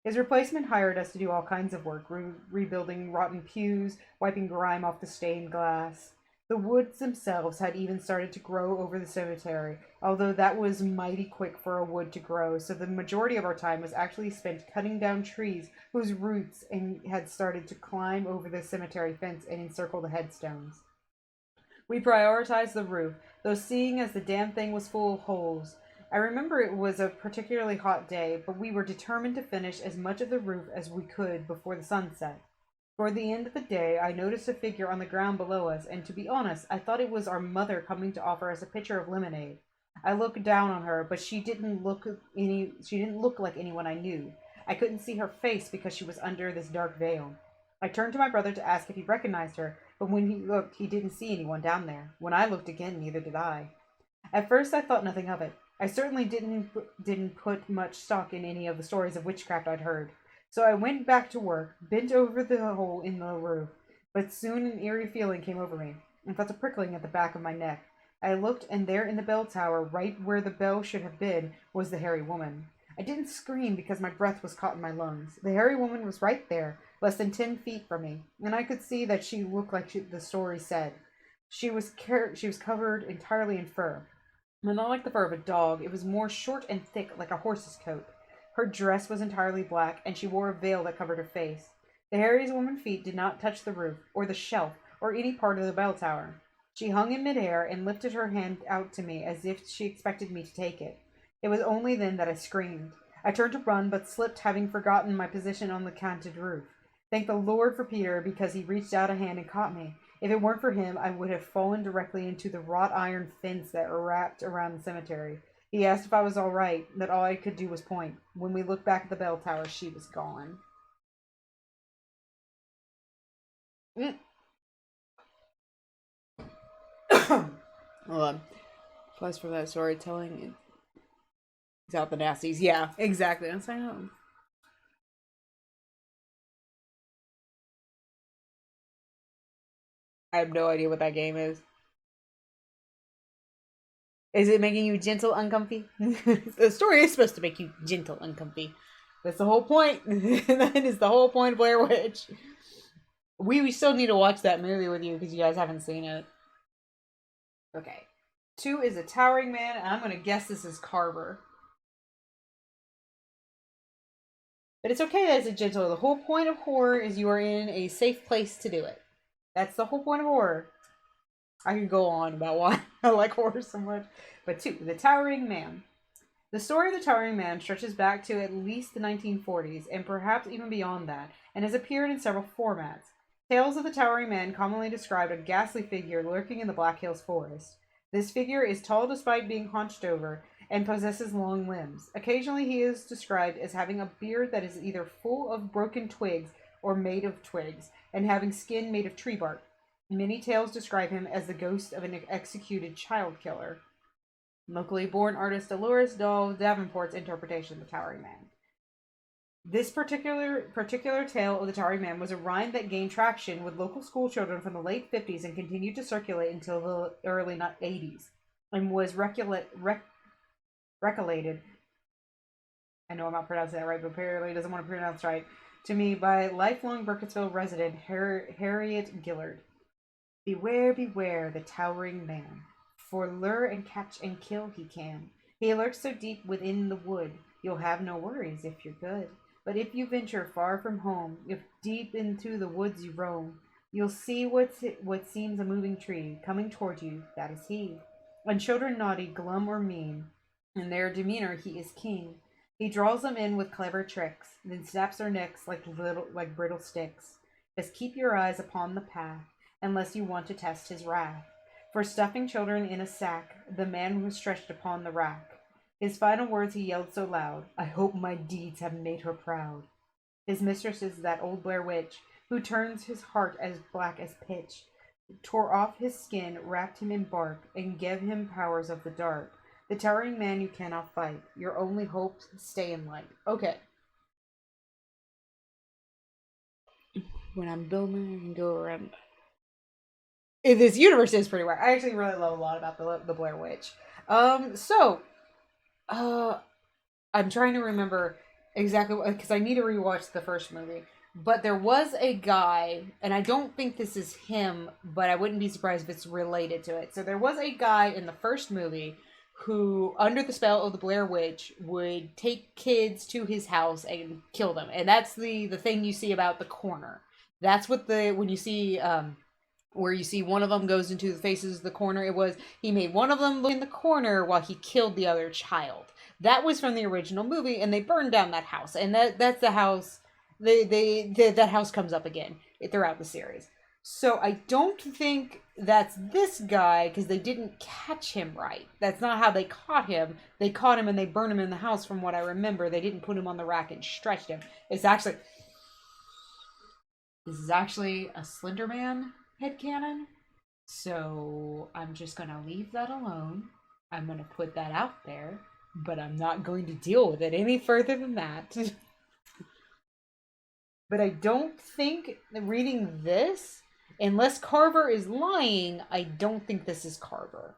His replacement hired us to do all kinds of work, rebuilding rotten pews, wiping grime off the stained glass. The woods themselves had even started to grow over the cemetery, although that was mighty quick for a wood to grow, so the majority of our time was actually spent cutting down trees whose roots had started to climb over the cemetery fence and encircle the headstones. We prioritized the roof, though seeing as the damn thing was full of holes. I remember it was a particularly hot day, but we were determined to finish as much of the roof as we could before the sun set. Toward the end of the day, I noticed a figure on the ground below us, and to be honest, I thought it was our mother coming to offer us a pitcher of lemonade. I looked down on her, but she didn't look like anyone I knew. I couldn't see her face because she was under this dark veil. I turned to my brother to ask if he recognized her, but when he looked, he didn't see anyone down there. When I looked again, neither did I. At first, I thought nothing of it. I certainly didn't put much stock in any of the stories of witchcraft I'd heard. So I went back to work, bent over the hole in the roof, but soon an eerie feeling came over me. I felt a prickling at the back of my neck. I looked, and there in the bell tower, right where the bell should have been, was the hairy woman. I didn't scream because my breath was caught in my lungs. The hairy woman was right there, less than 10 feet from me, and I could see that she looked like the story said. She was covered entirely in fur. But not like the fur of a dog, it was more short and thick, like a horse's coat. Her dress was entirely black, and she wore a veil that covered her face. The hairy woman's feet did not touch the roof, or the shelf, or any part of the bell tower. She hung in midair and lifted her hand out to me as if she expected me to take it. It was only then that I screamed. I turned to run, but slipped, having forgotten my position on the canted roof. Thank the Lord for Peter, because he reached out a hand and caught me. If it weren't for him, I would have fallen directly into the wrought iron fence that wrapped around the cemetery. He asked if I was all right, that all I could do was point. When we looked back at the bell tower, she was gone. Mm. Hold on. Plus for that storytelling, it's out the nasties. Yeah, exactly. I'm saying, oh. I have no idea what that game is. Is it making you gentle, uncomfy? The story is supposed to make you gentle, uncomfy. That's the whole point. That is the whole point of Blair Witch. We still need to watch that movie with you because you guys haven't seen it. Okay. 2 is a towering man, and I'm going to guess this is Carver. But it's okay that it's a gentle. The whole point of horror is you are in a safe place to do it. That's the whole point of horror. I could go on about why I like horror so much. But 2, the towering man. The story of the Towering Man stretches back to at least the 1940s, and perhaps even beyond that, and has appeared in several formats. Tales of the Towering Man commonly describe a ghastly figure lurking in the Black Hills forest. This figure is tall despite being hunched over, and possesses long limbs. Occasionally he is described as having a beard that is either full of broken twigs or made of twigs, and having skin made of tree bark. Many tales describe him as the ghost of an executed child killer. Locally born artist Dolores Dahl Davenport's interpretation of the Towering Man. This particular tale of the Towering Man was a rhyme that gained traction with local school children from the late 50s and continued to circulate until the early 80s, and was recollected. I know I'm not pronouncing that right, but apparently doesn't want to pronounce right to me by lifelong Burkittsville resident Harriet Gillard. Beware, beware the towering man, for lure and catch and kill he can. He lurks so deep within the wood, you'll have no worries if you're good. But if you venture far from home, if deep into the woods you roam, you'll see what seems a moving tree coming toward you, that is he. And children naughty, glum, or mean, in their demeanor he is king. He draws them in with clever tricks, then snaps their necks like brittle sticks. Just keep your eyes upon the path, unless you want to test his wrath. For stuffing children in a sack, the man was stretched upon the rack. His final words he yelled so loud, I hope my deeds have made her proud. His mistress is that old Blair Witch, who turns his heart as black as pitch, tore off his skin, wrapped him in bark, and gave him powers of the dark. The towering man you cannot fight. Your only hope stay in light. Okay. When I'm building, I can go around. This universe is pretty weird. I actually really love a lot about the Blair Witch. I'm trying to remember exactly because I need to rewatch the first movie. But there was a guy, and I don't think this is him, but I wouldn't be surprised if it's related to it. So there was a guy in the first movie who, under the spell of the Blair Witch, would take kids to his house and kill them. And that's the thing you see about the corner. That's what when you see, where you see one of them goes into the faces of the corner, it was, he made one of them look in the corner while he killed the other child. That was from the original movie, and they burned down that house. And that's the house, that house comes up again. throughout the series. So I don't think that's this guy because they didn't catch him right. That's not how they caught him. They caught him and they burned him in the house from what I remember. They didn't put him on the rack and stretched him. This is actually a Slender Man headcanon. So I'm just going to leave that alone. I'm going to put that out there, but I'm not going to deal with it any further than that. But I don't think reading this, unless Carver is lying, I don't think this is Carver.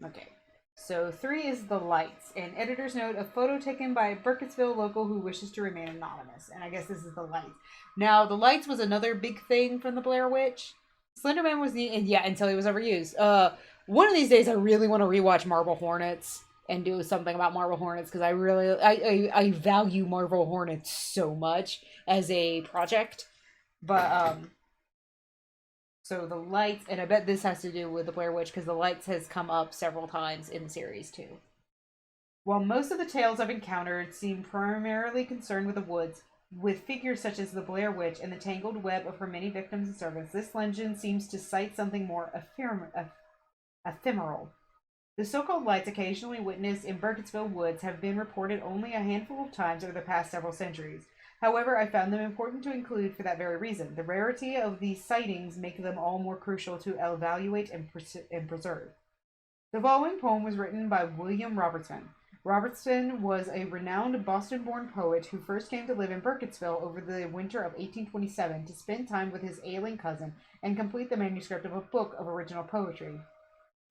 Okay. So 3 is The Lights, an editor's note, a photo taken by a Burkittsville local who wishes to remain anonymous. And I guess this is The Lights. Now, The Lights was another big thing from the Blair Witch. Slenderman was until he was overused. One of these days I really want to rewatch Marble Hornets and do something about Marble Hornets because I value Marble Hornets so much as a project. But so The Lights, and I bet this has to do with the Blair Witch because The Lights has come up several times in the series too. While most of the tales I've encountered seem primarily concerned with the woods, with figures such as the Blair Witch and the tangled web of her many victims and servants, this legend seems to cite something more ephemeral. The so-called lights occasionally witnessed in Burkittsville woods have been reported only a handful of times over the past several centuries. However, I found them important to include for that very reason. The rarity of these sightings make them all more crucial to evaluate and preserve. The following poem was written by William Robertson. Robertson was a renowned Boston-born poet who first came to live in Burkittsville over the winter of 1827 to spend time with his ailing cousin and complete the manuscript of a book of original poetry.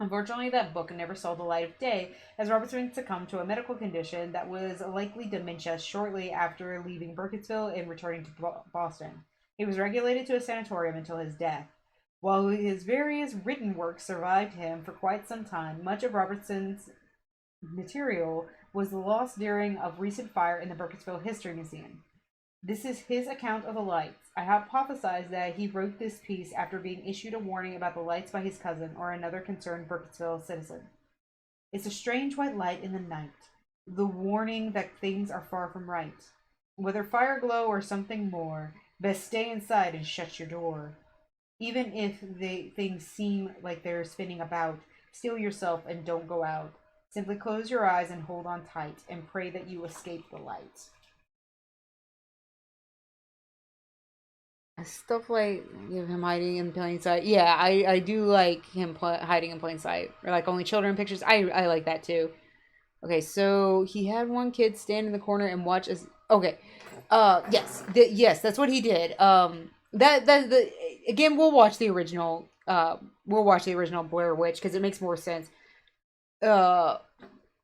Unfortunately, that book never saw the light of day, as Robertson succumbed to a medical condition that was likely dementia shortly after leaving Burkittsville and returning to Boston. He was regulated to a sanatorium until his death. While his various written works survived him for quite some time, much of Robertson's material was lost during a recent fire in the Burkittsville History Museum. This is his account of the lights. I hypothesize that he wrote this piece after being issued a warning about the lights by his cousin or another concerned Burkittsville citizen. It's a strange white light in the night, the warning that things are far from right. Whether fire glow or something more, best stay inside and shut your door. Even if the things seem like they're spinning about, steel yourself and don't go out. Simply close your eyes and hold on tight and pray that you escape the light. Stuff like him hiding in plain sight. Yeah, I do like him hiding in plain sight. Or like Only Children Pictures. I like that too. Okay, so he had one kid stand in the corner and watch as. Okay, yes, yes, that's what he did. Again, we'll watch the original. We'll watch the original Blair Witch because it makes more sense. The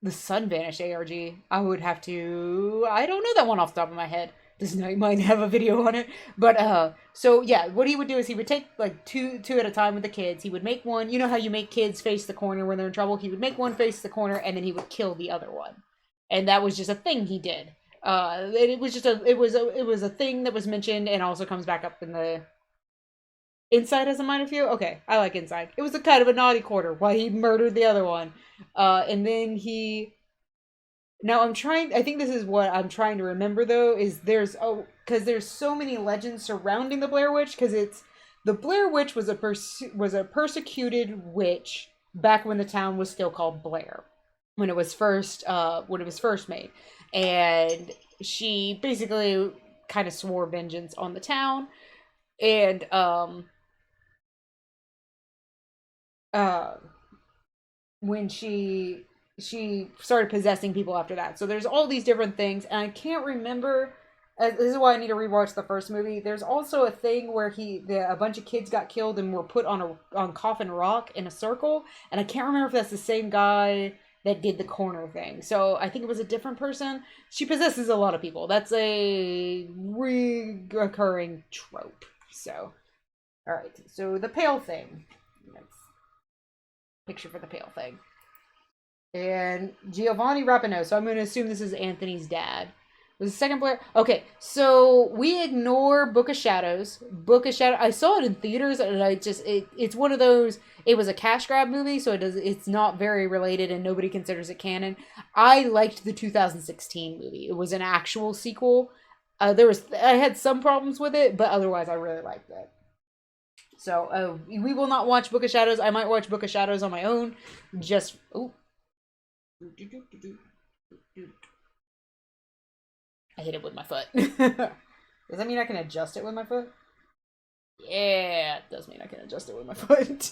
Sun Vanished ARG. I would have to. I don't know that one off the top of my head. This night might have a video on it, but so yeah, what he would do is he would take like two at a time with the kids. He would make one. You know how you make kids face the corner when they're in trouble. He would make one face the corner, and then he would kill the other one, and that was just a thing he did. It was just it was a thing that was mentioned, and also comes back up in the Inside as a minor few. Okay, I like Inside. It was a kind of a naughty quarter while he murdered the other one, and then he. Now I think this is what I'm trying to remember though, is because there's so many legends surrounding the Blair Witch, because the Blair Witch was a persecuted witch back when the town was still called Blair, when it was first made. And she basically kind of swore vengeance on the town. And when she started possessing people after that. So there's all these different things, and I can't remember. This is why I need to rewatch the first movie. There's also a thing where a bunch of kids got killed and were put on Coffin Rock in a circle, and I can't remember if that's the same guy that did the corner thing. So I think it was a different person. She possesses a lot of people. That's a recurring trope. So, all right. So the pale thing. That's picture for the pale thing. And Giovanni Rapinoe. So I'm going to assume this is Anthony's dad. Was the second Blair? Okay, so we ignore Book of Shadows. Book of Shadows. I saw it in theaters, and it's one of those. It was a cash grab movie, so it's not very related, and nobody considers it canon. I liked the 2016 movie. It was an actual sequel. I had some problems with it, but otherwise I really liked it. So we will not watch Book of Shadows. I might watch Book of Shadows on my own. Just oh, I hit it with my foot. Does that mean I can adjust it with my foot? Yeah, it does mean I can adjust it with my foot.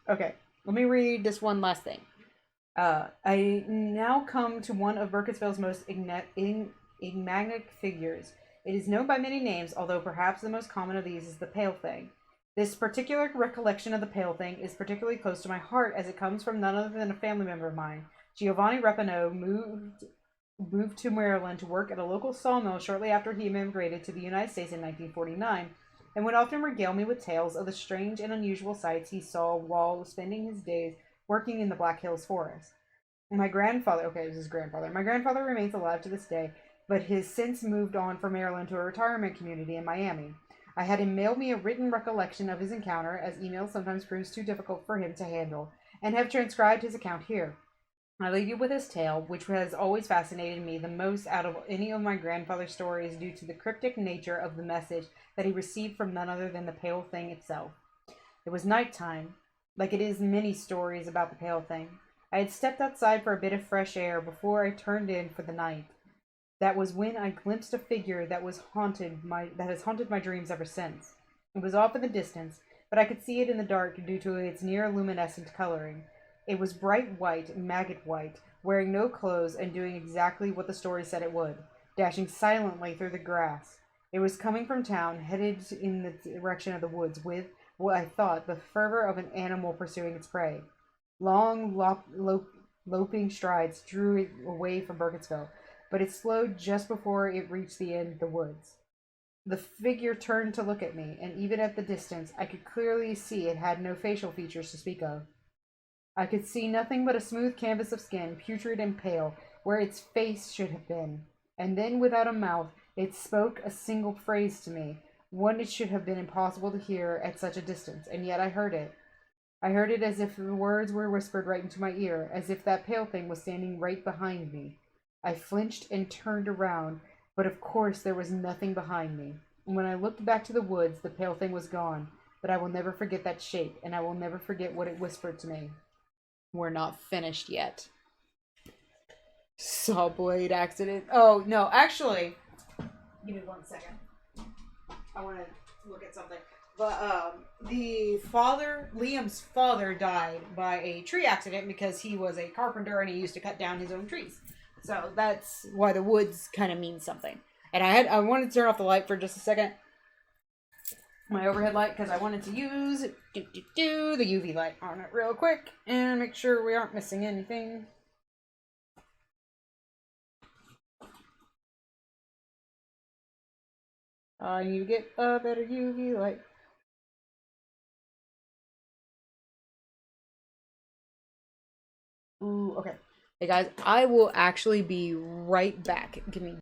Okay, let me read this one last thing. I now come to one of Burkittsville's most enigmatic figures. It is known by many names, although perhaps the most common of these is the Pale Thing. This particular recollection of the Pale Thing is particularly close to my heart as it comes from none other than a family member of mine. Giovanni Repino moved to Maryland to work at a local sawmill shortly after he immigrated to the United States in 1949, and would often regale me with tales of the strange and unusual sights he saw while spending his days working in the Black Hills Forest. My grandfather, okay, it was his grandfather. My grandfather remains alive to this day, but has since moved on from Maryland to a retirement community in Miami. I had him mail me a written recollection of his encounter, as email sometimes proves too difficult for him to handle, and have transcribed his account here. I leave you with his tale, which has always fascinated me the most out of any of my grandfather's stories due to the cryptic nature of the message that he received from none other than the Pale Thing itself. It was night time, like it is many stories about the Pale Thing. I had stepped outside for a bit of fresh air before I turned in for the night. That was when I glimpsed a figure that has haunted my dreams ever since. It was off in the distance, but I could see it in the dark due to its near luminescent coloring. It was bright white, maggot white, wearing no clothes and doing exactly what the story said it would, dashing silently through the grass. It was coming from town, headed in the direction of the woods, with what I thought the fervor of an animal pursuing its prey. Long, loping strides drew it away from Burkittsville, but it slowed just before it reached the end of the woods. The figure turned to look at me, and even at the distance, I could clearly see it had no facial features to speak of. I could see nothing but a smooth canvas of skin, putrid and pale, where its face should have been. And then, without a mouth, it spoke a single phrase to me, one it should have been impossible to hear at such a distance, and yet I heard it. I heard it as if the words were whispered right into my ear, as if that pale thing was standing right behind me. I flinched and turned around, but of course there was nothing behind me. And when I looked back to the woods, the pale thing was gone, but I will never forget that shape, and I will never forget what it whispered to me. We're not finished yet. Saw blade accident. Oh, no, actually, give me 1 second. I want to look at something. But Liam's father died by a tree accident because he was a carpenter and he used to cut down his own trees. So that's why the woods kind of means something. And I wanted to turn off the light for just a second. My overhead light, because I wanted to use the UV light on it real quick and make sure we aren't missing anything. I need to get a better UV light. Ooh, okay. Hey guys, I will actually be right back. Give me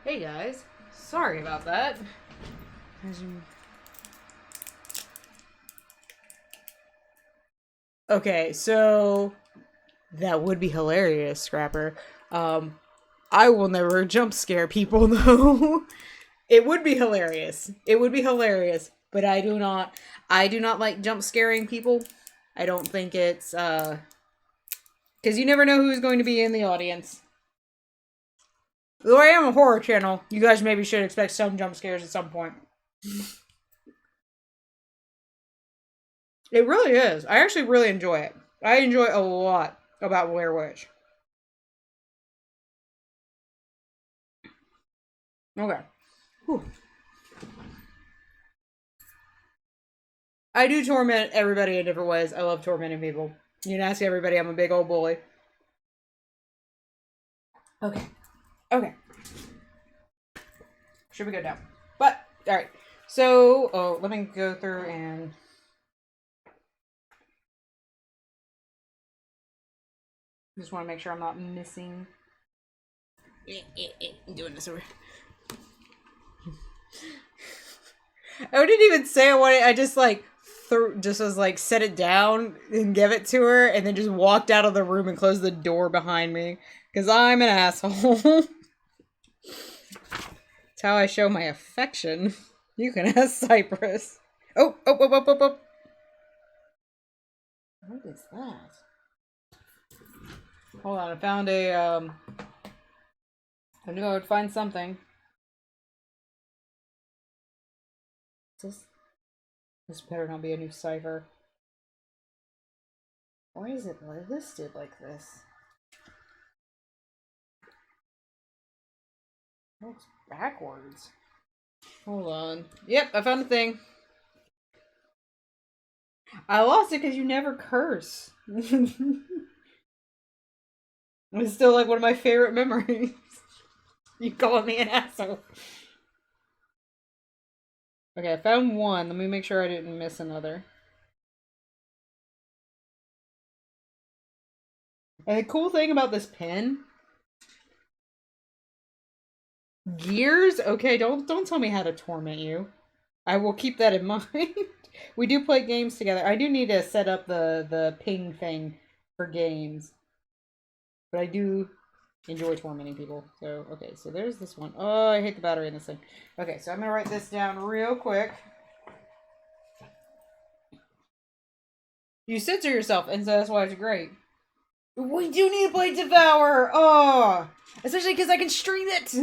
Hey guys, sorry about that. Okay, so that would be hilarious, Scrapper. I will never jump scare people though. It would be hilarious. It would be hilarious, but I do not like jump scaring people. I don't think it's cuz you never know who's going to be in the audience. Though I am a horror channel, you guys maybe should expect some jump scares at some point. It really is. I actually really enjoy it. I enjoy a lot about Blair Witch. Okay. Whew. I do torment everybody in different ways. I love tormenting people. You can ask everybody, I'm a big old bully. Okay. Okay. Should we go down? But, alright. So, oh, let me go through and... just want to make sure I'm not missing... I'm doing this over. I didn't even say I wanted. I just like just was like set it down and give it to her, and then just walked out of the room and closed the door behind me because I'm an asshole. That's how I show my affection. You can ask Cypress. Oh. What is that? Hold on, I found a I knew I would find something. This better not be a new cipher. Why is it listed like this? It looks backwards. Hold on. Yep, I found a thing. I lost it because you never curse. It's still like one of my favorite memories. You calling me an asshole. Okay, I found one. Let me make sure I didn't miss another. And the cool thing about this pen... Gears? Okay, don't tell me how to torment you. I will keep that in mind. We do play games together. I do need to set up the ping thing for games. But I do enjoy tormenting people. So, okay, so there's this one. Oh, I hate the battery in this thing. Okay, so I'm going to write this down real quick. You censor yourself, and so that's why it's great. We do need to play Devour! Oh! Especially because I can stream it!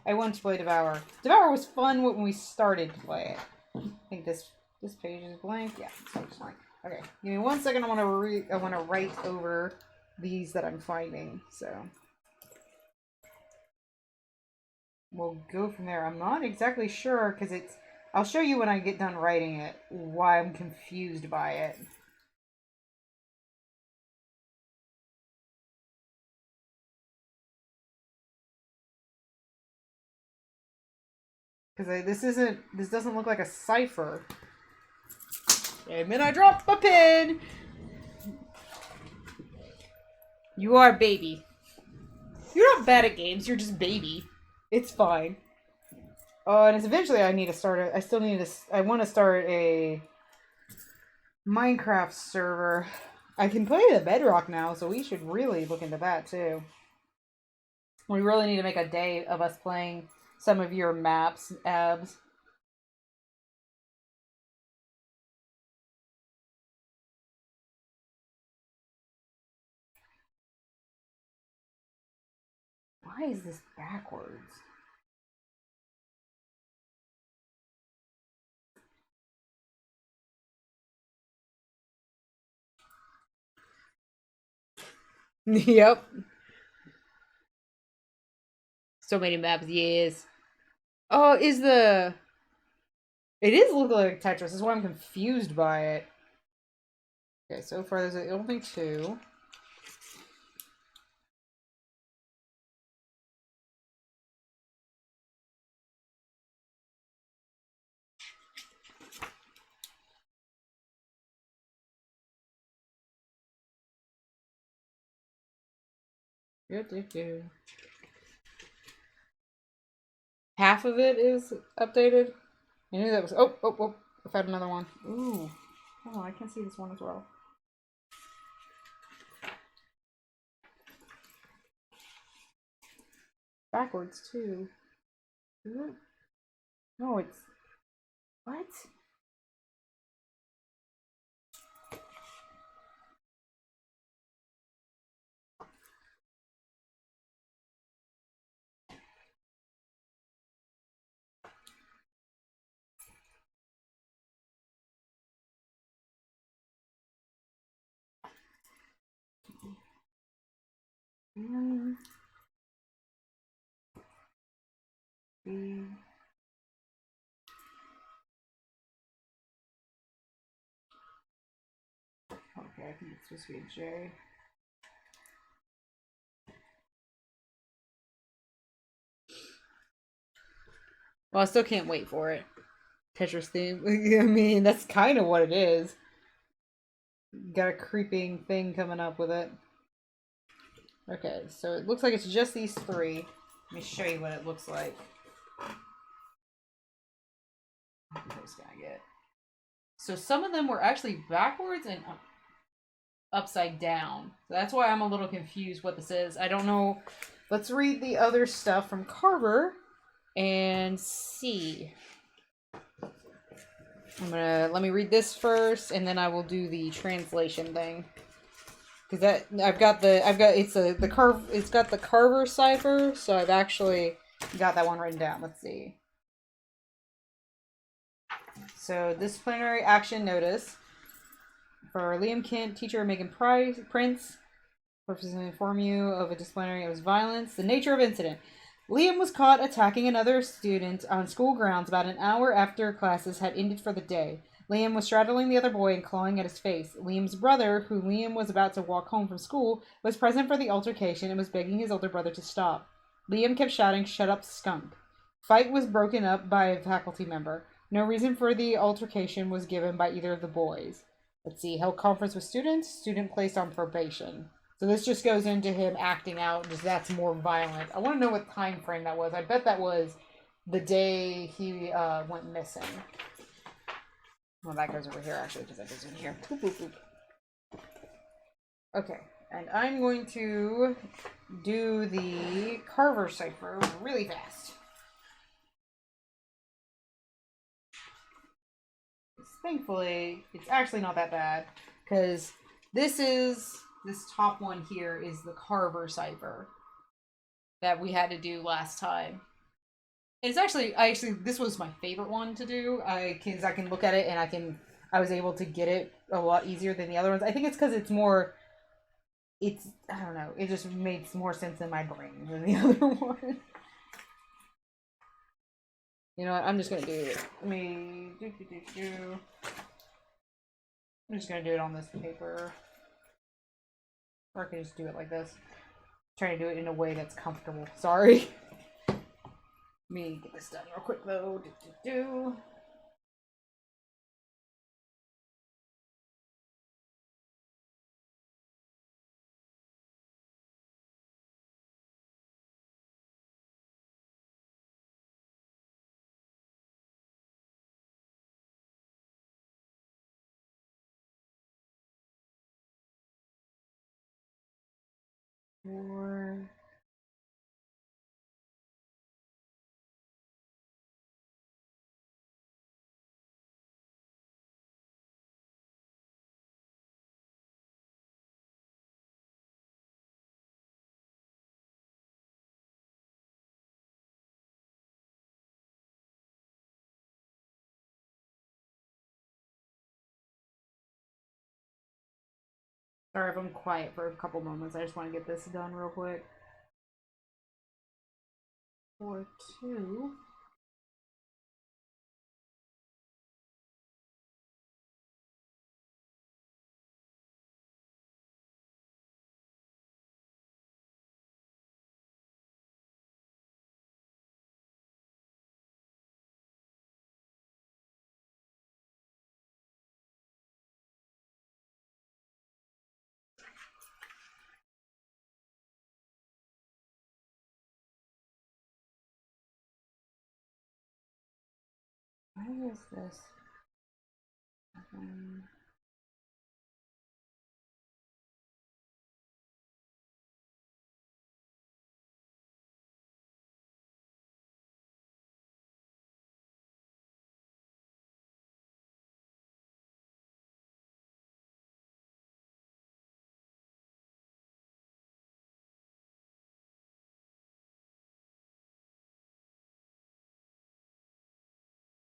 I want to play Devour. Devour was fun when we started to play it. I think this page is blank. Yeah, this page is blank. Okay, give me 1 second. I want to write over these that I'm finding. So we'll go from there. I'm not exactly sure because it's... I'll show you when I get done writing it why I'm confused by it. Because this doesn't look like a cipher. And then I dropped a pin! You are baby. You're not bad at games, you're just baby. It's fine. And it's eventually I need to start I want to start a Minecraft server. I can play the Bedrock now, so we should really look into that too. We really need to make a day of us playing some of your maps, Abs. Why is this backwards? Yep. So many maps, yes. Oh, it is looking like Tetris. This is why I'm confused by it. Okay, so far there's only two. half of it is updated. I knew that was. Oh, oh, oh! I found another one. Ooh. Oh, I can see this one as well. Backwards too. Ooh. No, it's what? Mm, B. Okay, I think it's supposed to be a J. Well, I still can't wait for it. Tetris theme. I mean, that's kind of what it is. Got a creeping thing coming up with it. Okay, so it looks like it's just these three. Let me show you what it looks like. What can I get? So some of them were actually backwards and upside down. So that's why I'm a little confused what this is. I don't know. Let's read the other stuff from Carver and see. Let me read this first, and then I will do the translation thing. Because it's got the Carver cipher, so I've actually got that one written down. Let's see. So disciplinary action notice for Liam Kent, teacher Megan Prince. Purpose to inform you of a disciplinary. It was violence. The nature of incident. Liam was caught attacking another student on school grounds about an hour after classes had ended for the day. Liam was straddling the other boy and clawing at his face. Liam's brother, who Liam was about to walk home from school, was present for the altercation and was begging his older brother to stop. Liam kept shouting, "Shut up, skunk." Fight was broken up by a faculty member. No reason for the altercation was given by either of the boys. Let's see. Held conference with students. Student placed on probation. So this just goes into him acting out. Just that's more violent. I want to know what time frame that was. I bet that was the day he went missing. Well, that goes over here actually because that goes in here. Boop, boop, boop. Okay, and I'm going to do the Carver cipher really fast. Thankfully, it's actually not that bad because this top one here is the Carver cipher that we had to do last time. It's actually, this was my favorite one to do. I can look at it and I was able to get it a lot easier than the other ones. I think it's because I don't know, it just makes more sense in my brain than the other one. You know what? I'm just gonna do it. I'm just gonna do it on this paper, or I can just do it like this. I'm trying to do it in a way that's comfortable. Sorry. Let me get this done real quick though. Four. Sorry if I'm quiet for a couple moments. I just want to get this done real quick. 4-2. Why is this?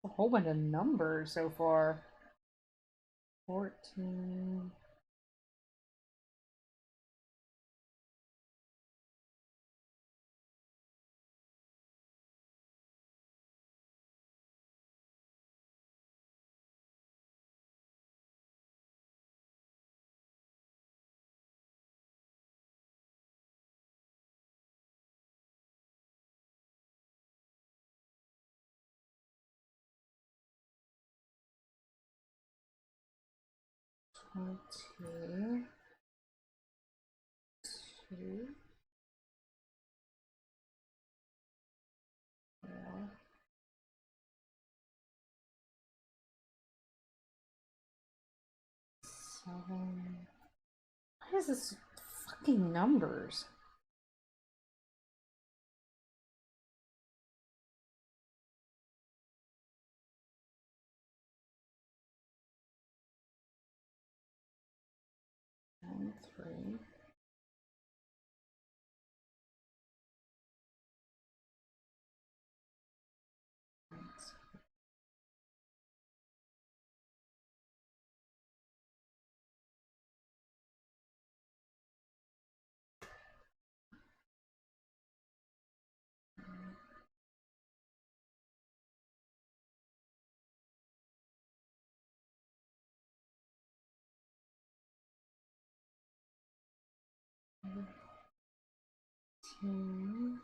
A whole bunch of numbers so far. 14. Two. Four. 7. Why is this fucking numbers? And 3. Two.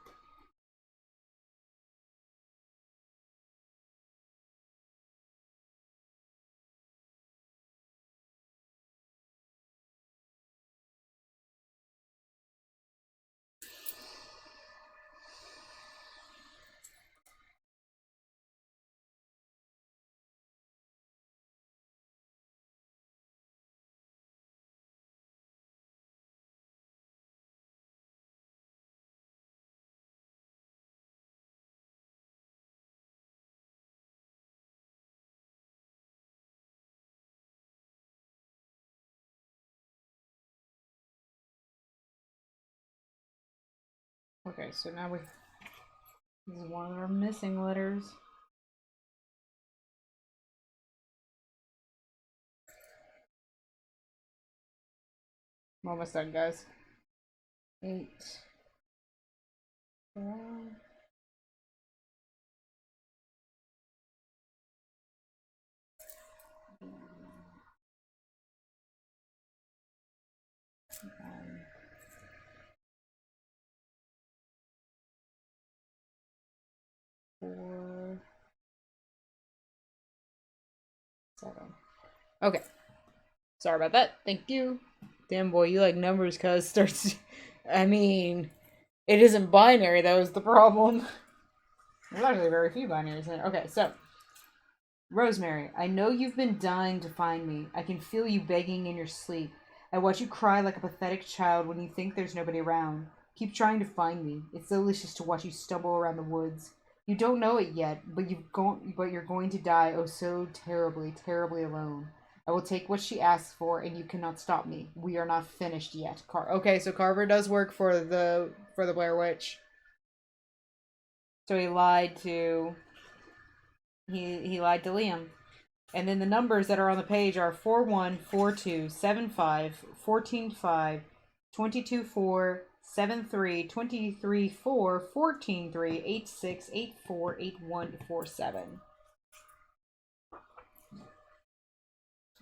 Okay, so now this is one of our missing letters. I'm almost done, guys. 8. 4. 4. 7. Okay. Sorry about that. Thank you. Damn boy, you like numbers cuz starts I mean, it isn't binary, that was the problem. There's actually very few binaries in it. Okay, so Rosemary, I know you've been dying to find me. I can feel you begging in your sleep. I watch you cry like a pathetic child when you think there's nobody around. Keep trying to find me. It's delicious to watch you stumble around the woods. You don't know it yet, but you're going to die oh so terribly, terribly alone. I will take what she asks for, and you cannot stop me. We are not finished yet. Okay, so Carver does work for the Blair Witch. So he lied to Liam. And then the numbers that are on the page are 41, 42, 75, 14, 5, 22, 4, 7, 3, 23, 4, 14, 3, 8, 6, 8, 4, 8, 1, 4, 7.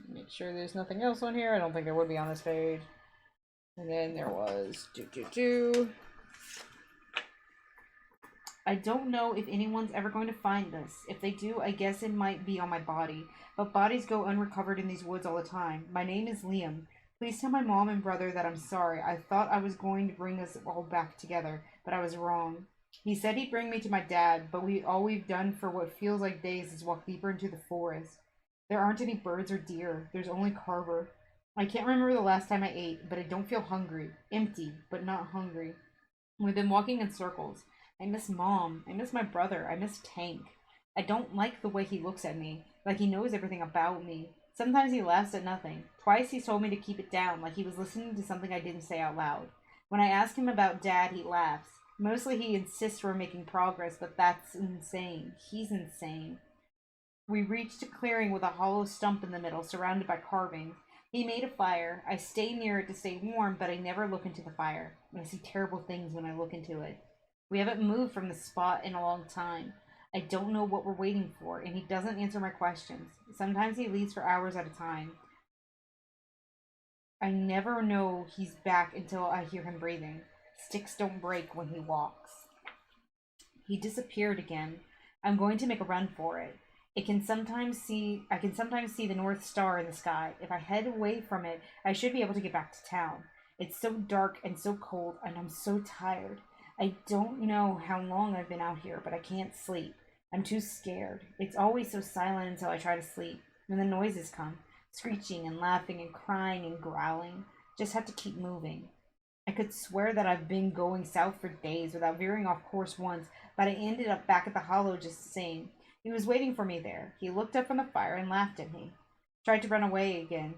Make sure there's nothing else on here. I don't think there would be on this page. And then there was I don't know if anyone's ever going to find this. If they do, I guess it might be on my body. But bodies go unrecovered in these woods all the time. My name is Liam. Please tell my mom and brother that I'm sorry. I thought I was going to bring us all back together, but I was wrong. He said he'd bring me to my dad, but all we've done for what feels like days is walk deeper into the forest. There aren't any birds or deer. There's only Carver. I can't remember the last time I ate, but I don't feel hungry. Empty, but not hungry. We've been walking in circles. I miss Mom. I miss my brother. I miss Tank. I don't like the way he looks at me, like he knows everything about me. Sometimes he laughs at nothing. Twice he's told me to keep it down, like he was listening to something I didn't say out loud. When I ask him about Dad, he laughs. Mostly he insists we're making progress, but that's insane. He's insane. We reached a clearing with a hollow stump in the middle, surrounded by carvings. He made a fire. I stay near it to stay warm, but I never look into the fire. I see terrible things when I look into it. We haven't moved from the spot in a long time. I don't know what we're waiting for, and he doesn't answer my questions. Sometimes he leaves for hours at a time. I never know he's back until I hear him breathing. Sticks don't break when he walks. He disappeared again. I'm going to make a run for it. I can sometimes see the North Star in the sky. If I head away from it, I should be able to get back to town. It's so dark and so cold, and I'm so tired. I don't know how long I've been out here, but I can't sleep. I'm too scared. It's always so silent until I try to sleep. Then the noises come, screeching and laughing and crying and growling. Just have to keep moving. I could swear that I've been going south for days without veering off course once, but I ended up back at the hollow just the same. He was waiting for me there. He looked up from the fire and laughed at me. Tried to run away again.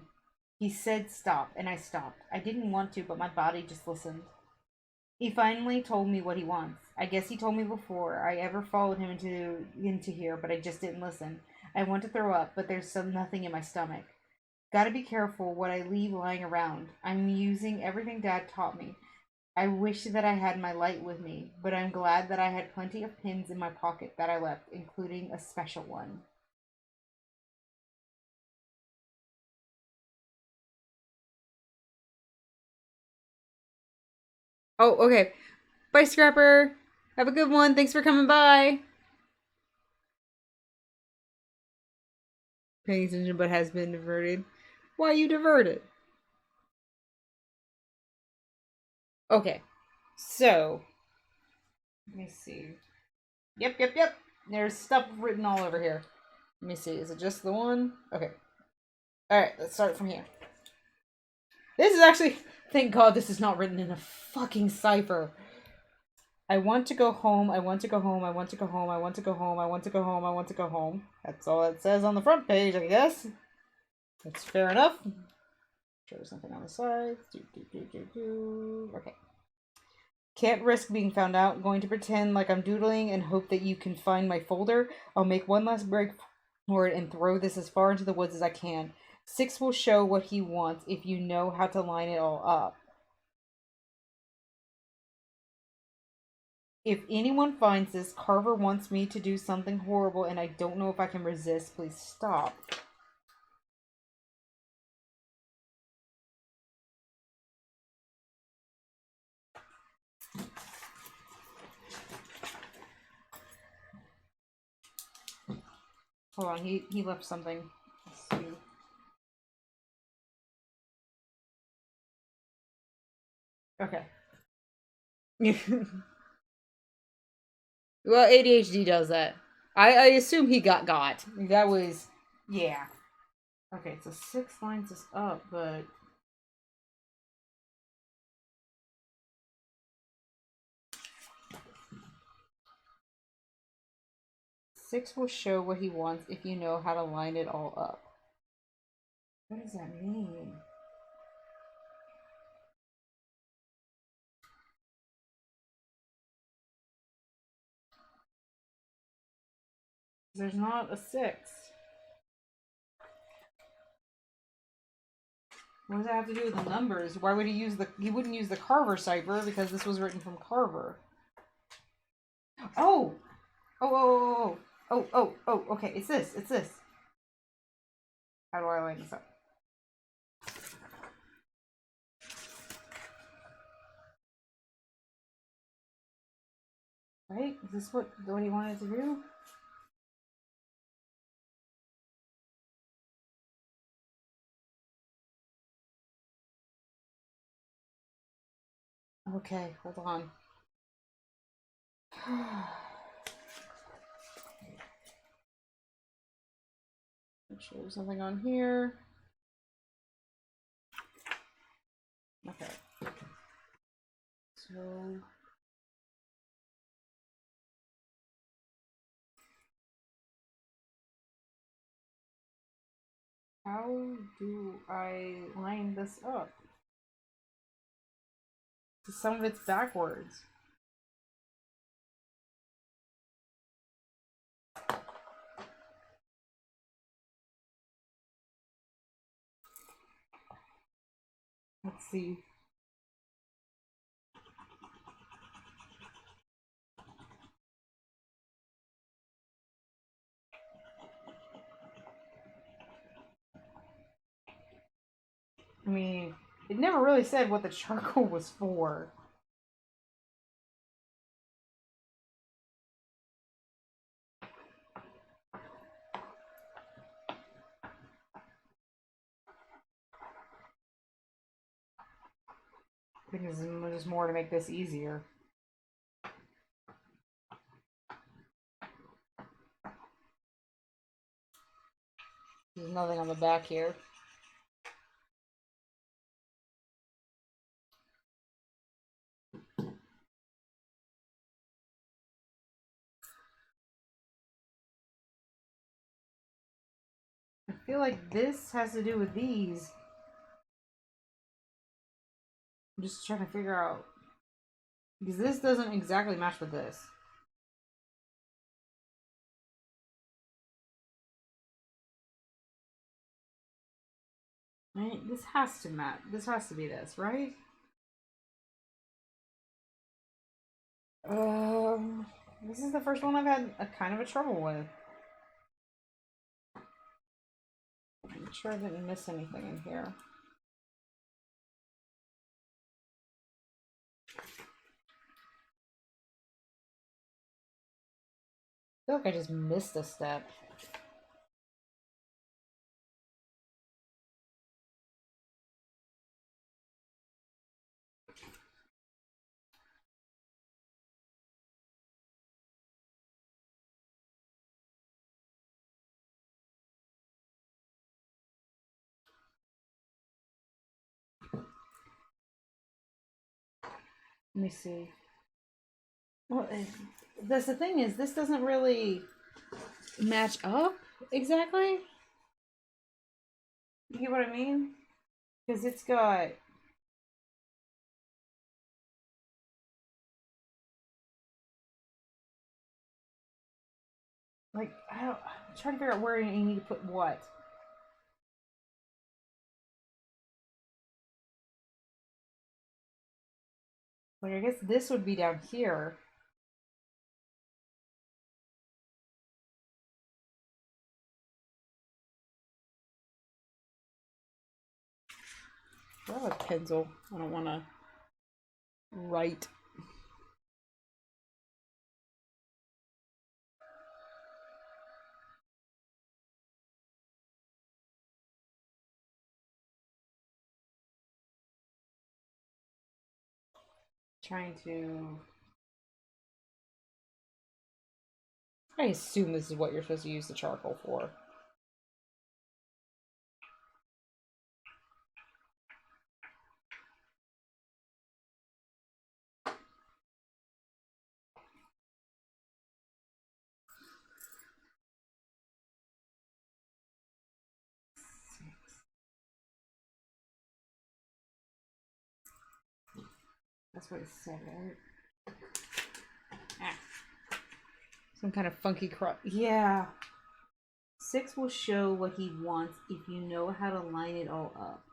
He said stop, and I stopped. I didn't want to, but my body just listened. He finally told me what he wants. I guess he told me before I ever followed him into here, but I just didn't listen. I want to throw up, but there's nothing in my stomach. Gotta be careful what I leave lying around. I'm using everything Dad taught me. I wish that I had my light with me, but I'm glad that I had plenty of pins in my pocket that I left, including a special one. Oh, okay. Bye, Scrapper. Have a good one. Thanks for coming by. Paying attention but has been diverted. Why are you diverted? Okay. So, let me see. Yep. There's stuff written all over here. Let me see. Is it just the one? Okay. Alright, let's start from here. This is actually. Thank God this is not written in a fucking cipher. I want to go home. I want to go home. I want to go home. I want to go home. I want to go home. I want to go home. That's all it says on the front page, I guess. That's fair enough. Sure, there's nothing on the sides. Okay. Can't risk being found out. Going to pretend like I'm doodling and hope that you can find my folder. I'll make one last break for it and throw this as far into the woods as I can. Six will show what he wants if you know how to line it all up. If anyone finds this, Carver wants me to do something horrible and I don't know if I can resist. Please stop. Hold on, he left something. Let's see. Okay. Well, ADHD does that. I assume he got. That was yeah. Okay, so six lines is up, but six will show what he wants if you know how to line it all up. What does that mean? There's not a six. What does that have to do with the numbers? Why would he use he wouldn't use the Carver cipher because this was written from Carver. Oh! Oh, okay, it's this. How do I line this up? Right? Is this what he wanted to do? Okay, hold on. Make sure there's nothing on here. Okay. So how do I line this up? Some of it's backwards. Let's see. I mean, it never really said what the charcoal was for. I think this is just more to make this easier. There's nothing on the back here. I feel like this has to do with these. I'm just trying to figure out. Because this doesn't exactly match with this. Right? This has to match. This has to be this, right? This is the first one I've had a kind of a trouble with. Make sure I didn't miss anything in here. I feel like I just missed a step. Let me see. Well, that's the thing is, this doesn't really match up exactly. You get what I mean? Because it's got like I'm trying to figure out where you need to put what. Like I guess this would be down here. I have a pencil. I don't want to write. Trying to. I assume this is what you're supposed to use the charcoal for. That's what it said, right? Ah. Some kind of funky crop. Yeah. 6 will show what he wants if you know how to line it all up.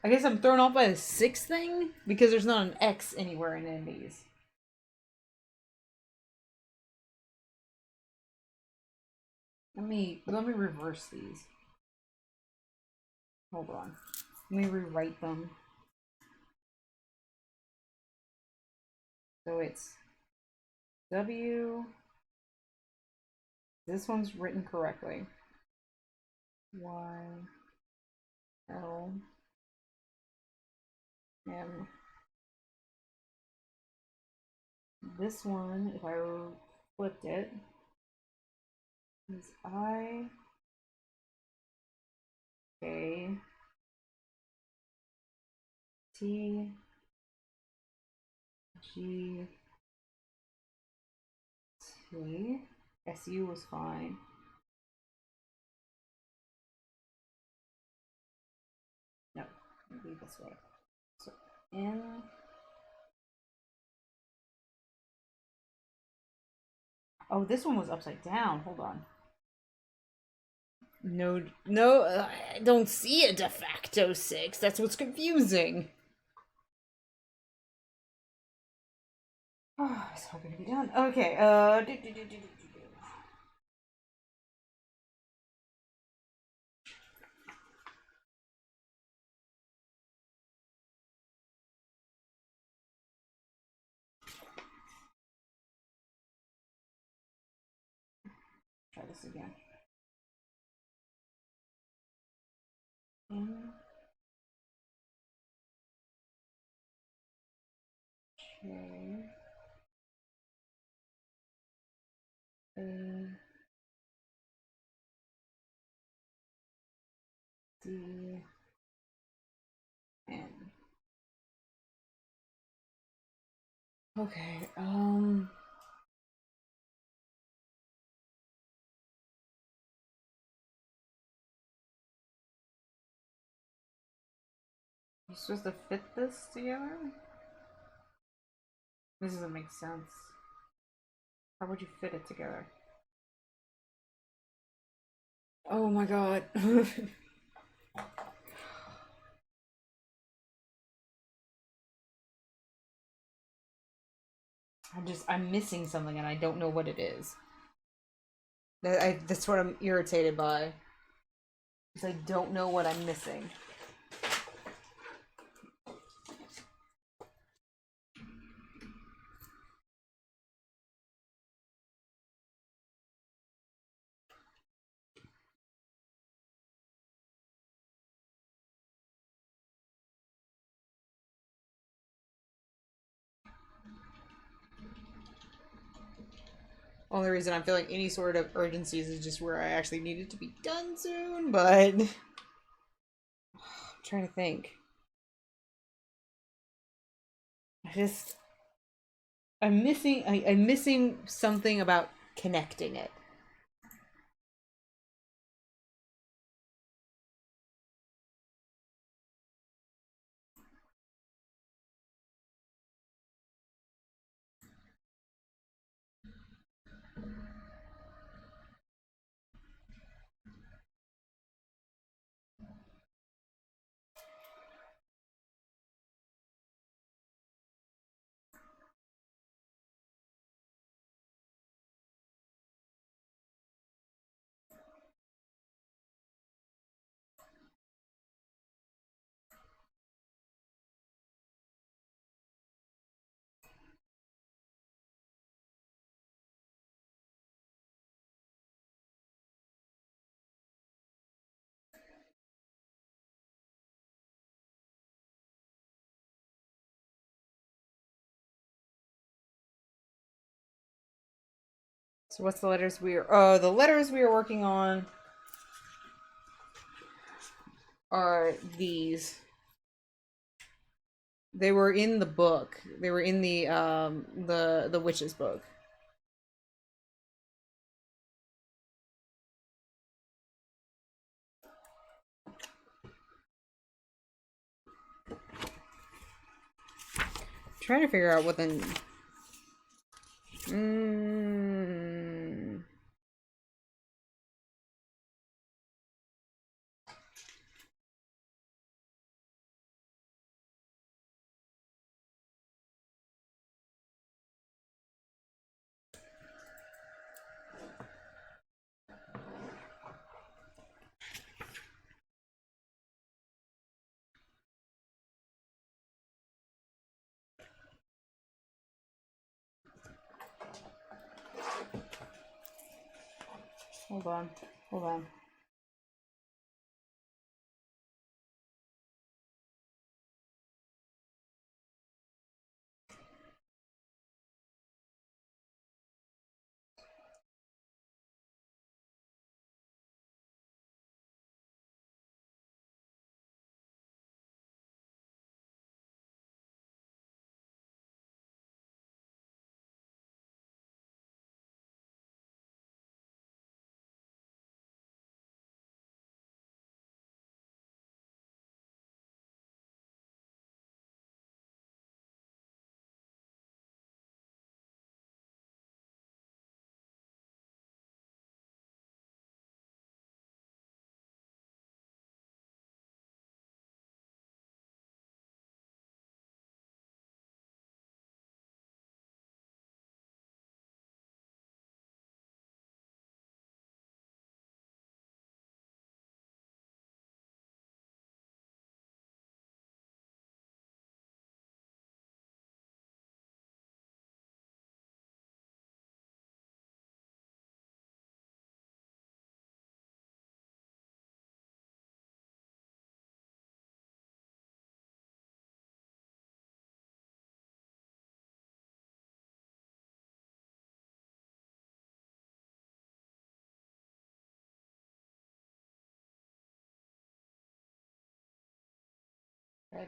I guess I'm thrown off by the 6 thing because there's not an X anywhere in these. Let me reverse these. Hold on. Let me rewrite them. So it's W. This one's written correctly. Y L M. This one, if I flipped it, is I K T G T. SU was fine. No, maybe this way. So N. Oh, this one was upside down. Hold on. No, no, I don't see a de facto 6. That's what's confusing. Oh, I was hoping to be done. Okay, try this again. N K A D N. Okay, you're supposed to fit this together? This doesn't make sense. How would you fit it together? Oh my god. I'm missing something and I don't know what it is. That's what I'm irritated by. Because I don't know what I'm missing. Only reason I'm feeling any sort of urgencies is just where I actually need it to be done soon, but I'm trying to think. I'm missing something about connecting it. So what's the letters the letters we are working on are these. They were in the book. They were in the witch's book. Trying to figure out what the Hold on. Hold on.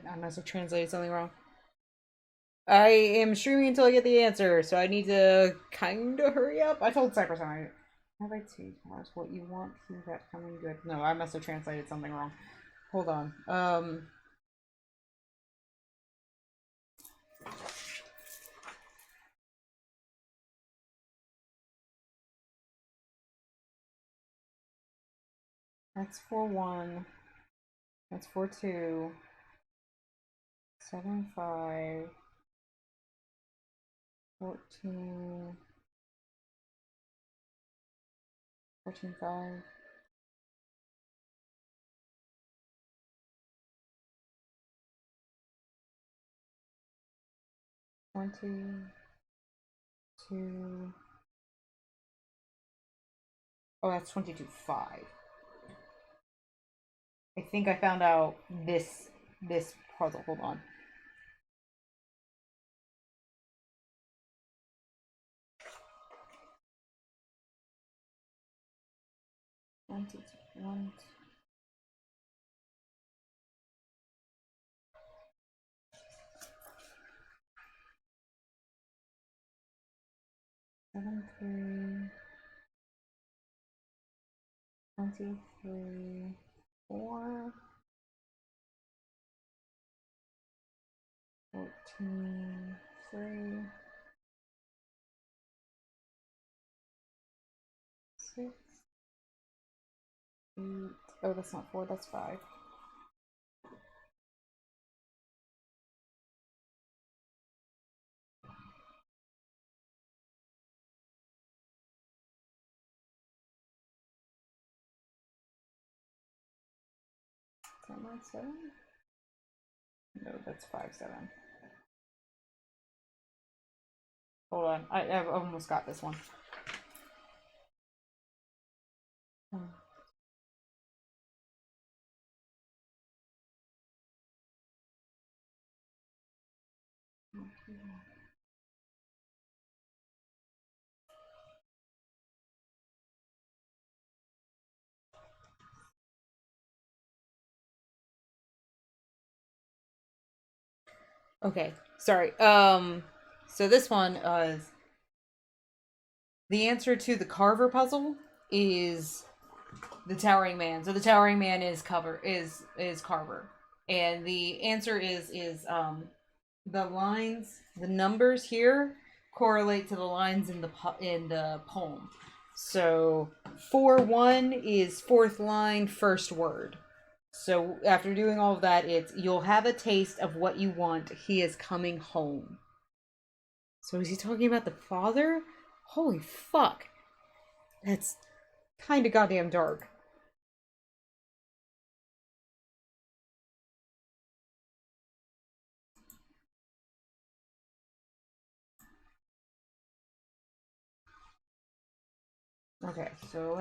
I must have translated something wrong. I am streaming until I get the answer, so I need to kind of hurry up. I told Cypress I have I two cars. What you want? See that coming good? No, I must have translated something wrong. Hold on. That's 4-1. That's 4-2. 7-5. 14. 14-5. 22. Oh, that's 22-5. I think I found out this puzzle. Hold on. One, two, three, one. 7, 3. 23, 4, 14, 3, 6, 8. Oh, that's not 4, that's 5. 7? No, that's 5-7. Hold on, I've almost got this one. Okay, sorry. So this one is the answer to the Carver puzzle is the Towering Man. So the Towering Man is Carver, and the answer is the lines, the numbers here correlate to the lines in the poem. So 4-1 is fourth line, first word. So after doing all of that, it's you'll have a taste of what you want. He is coming home. So is he talking about the father? Holy fuck. That's kind of goddamn dark. Okay, so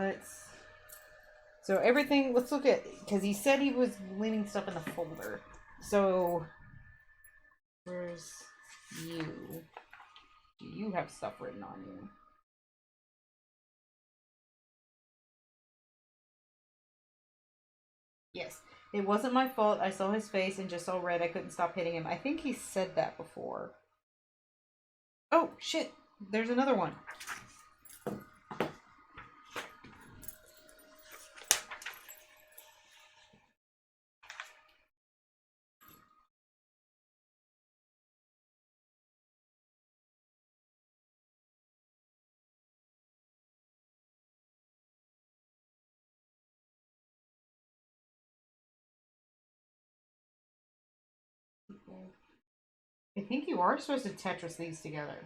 everything, let's look at, because he said he was leaving stuff in the folder. So, where's you? Do you have stuff written on you? Yes. It wasn't my fault. I saw his face and just saw red. I couldn't stop hitting him. I think he said that before. Oh, shit. There's another one. I think you are supposed to Tetris these together.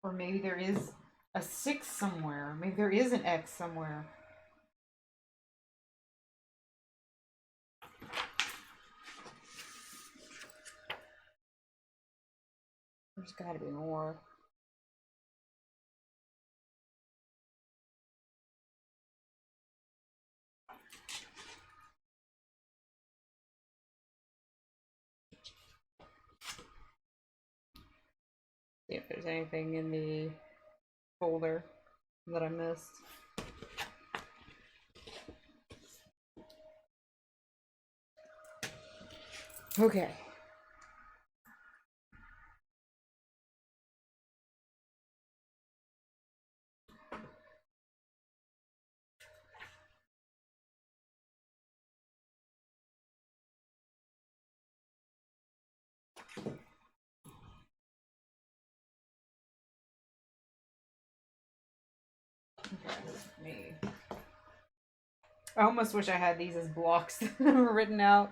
Or maybe there is a 6 somewhere. Maybe there is an X somewhere. There's gotta be more. See if there's anything in the folder that I missed. Okay. Me. I almost wish I had these as blocks written out.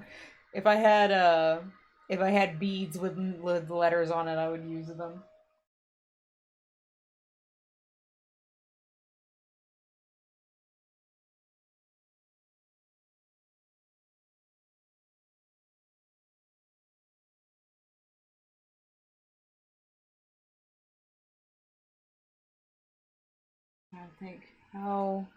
If I had beads with letters on it, I would use them. I think how.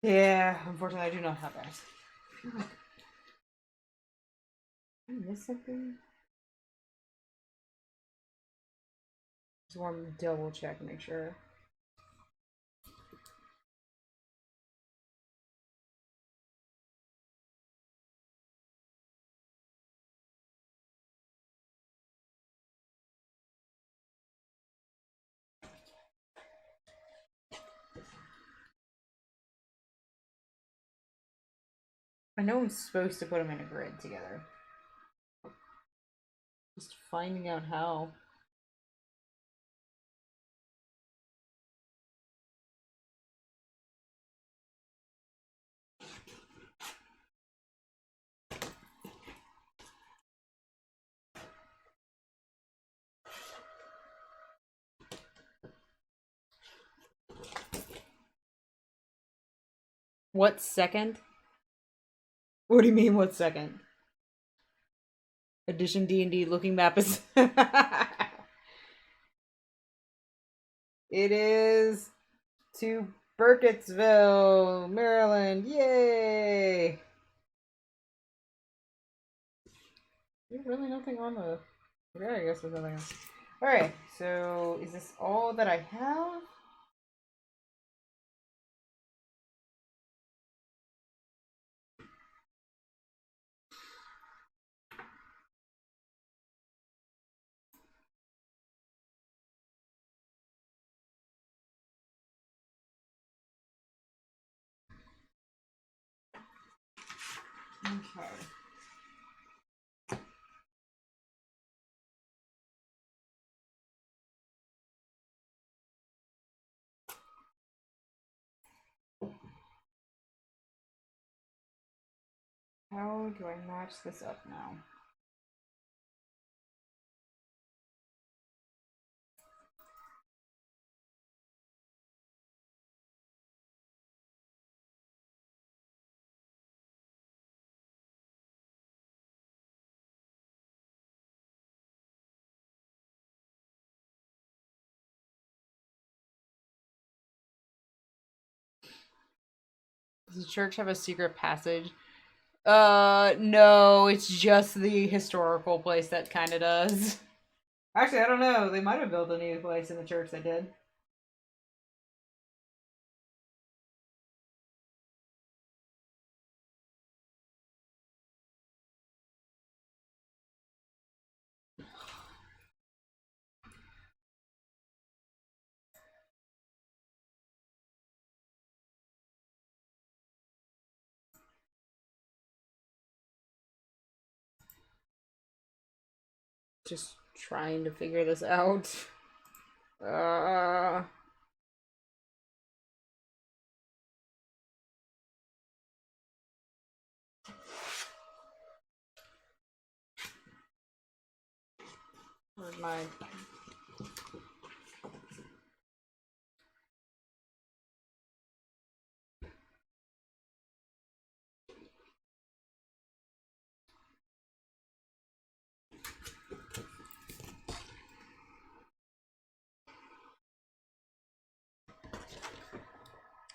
Yeah, unfortunately, I do not have that. Did I miss something? Just want to double check, make sure. I know I'm supposed to put them in a grid together. Just finding out how. What second? What do you mean, what second? Edition D&D looking map is... It is to Burkittsville, Maryland. Yay! There's really nothing on the... Yeah, I guess there's nothing else. Alright, so is this all that I have? Okay. How do I match this up now? Does the church have a secret passage? No, it's just the historical place that kind of does. Actually, I don't know. They might have built a new place in the church that did. Just trying to figure this out. Uh... Where's my...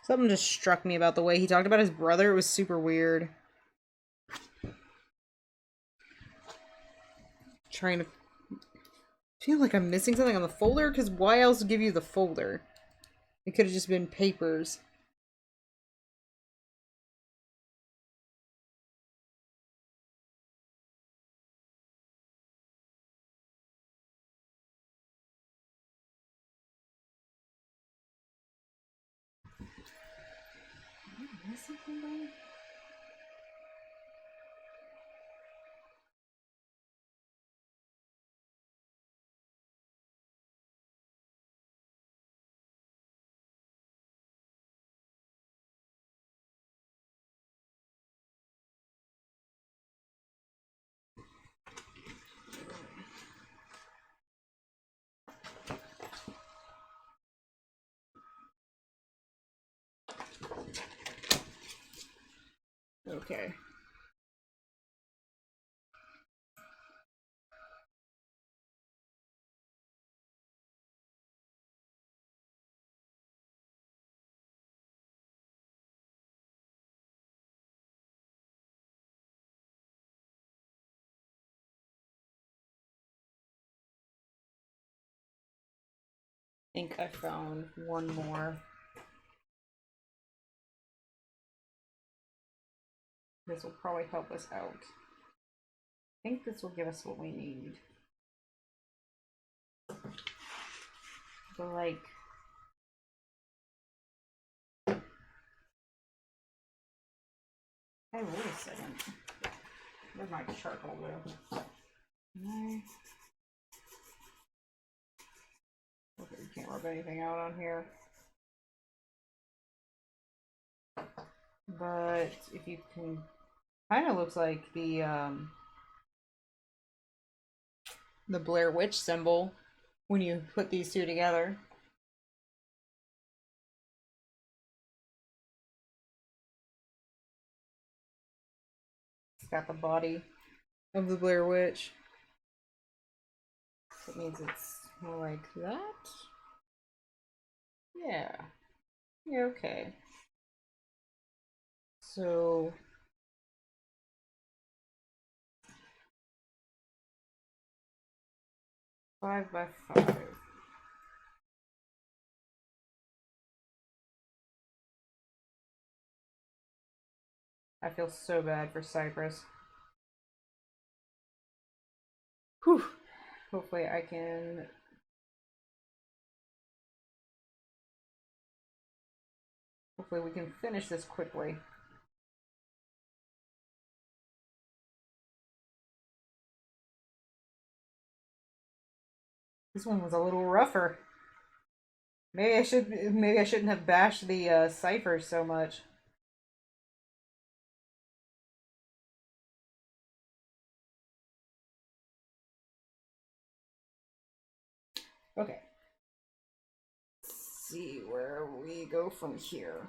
Something just struck me about the way he talked about his brother. It was super weird. Trying to feel like I'm missing something on the folder, because why else give you the folder? It could have just been papers. Am I missing something? Okay. I think I found one more. This will probably help us out. I think this will give us what we need. But like... Hey, wait a second. Where's my charcoal glue? No. Okay, you can't rub anything out on here. But if you can, kind of looks like the Blair Witch symbol when you put these two together. It's got the body of the Blair Witch. So it means it's more like that. Yeah. Yeah, okay. So 5 by 5. I feel so bad for Cypress. Whew. Hopefully I can... Hopefully we can finish this quickly. This one was a little rougher. Maybe I shouldn't have bashed the ciphers so much. where we go from here.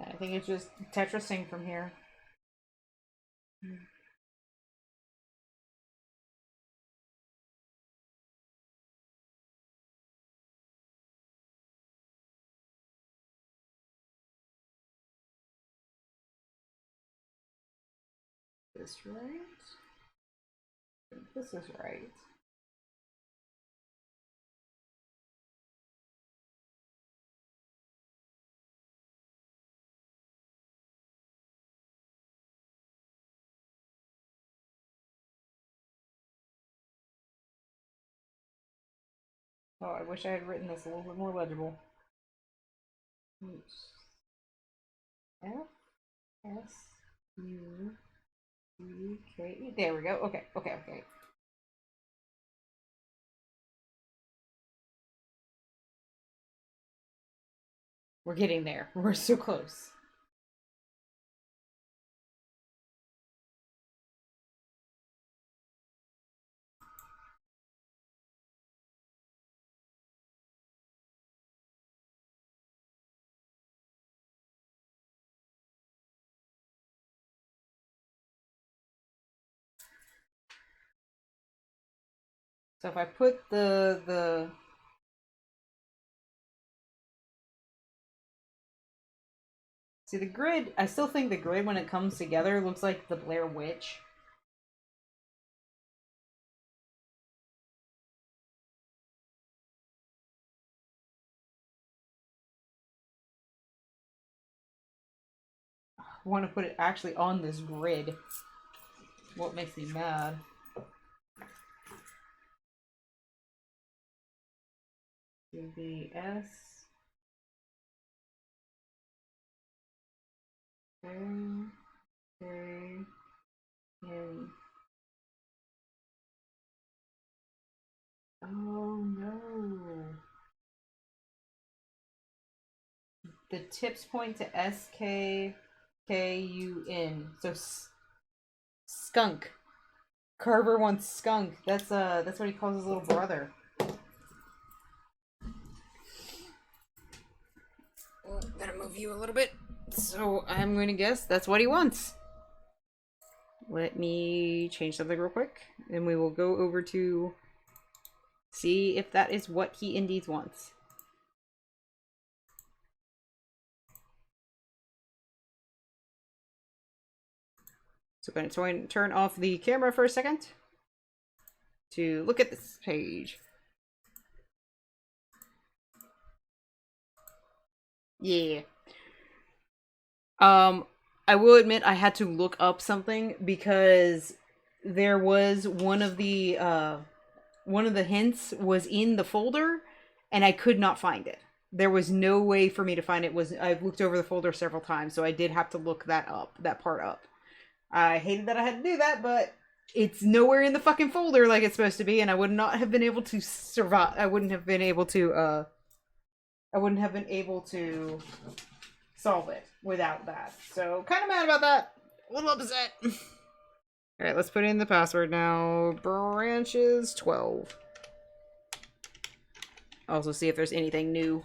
I think it's just Tetrising from here. This right? I think this is right. Oh, I wish I had written this a little bit more legible. F S U C K E. There we go. Okay, okay, okay. We're getting there. We're so close. So if I put the see the grid, I still think the grid when it comes together looks like the Blair Witch. I want to put it actually on this grid. What makes me mad? The S. K. N. Oh no. The tips point to SKKUN. So skunk. Carver wants skunk. That's what he calls his little brother. Oh, gotta move you a little bit. So I'm going to guess that's what he wants. Let me change something real quick, and we will go over to see if that is what he indeed wants. So I'm going to turn off the camera for a second to look at this page. Yeah. I will admit I had to look up something because there was one of the hints was in the folder and I could not find it. There was no way for me to find it. I've looked over the folder several times, so I did have to look that part up. I hated that I had to do that, but it's nowhere in the fucking folder like it's supposed to be, and I would not have been able to survive. I wouldn't have been able to solve it without that. So kind of mad about that. A little upset. Alright, let's put in the password now. Branches 12. Also see if there's anything new.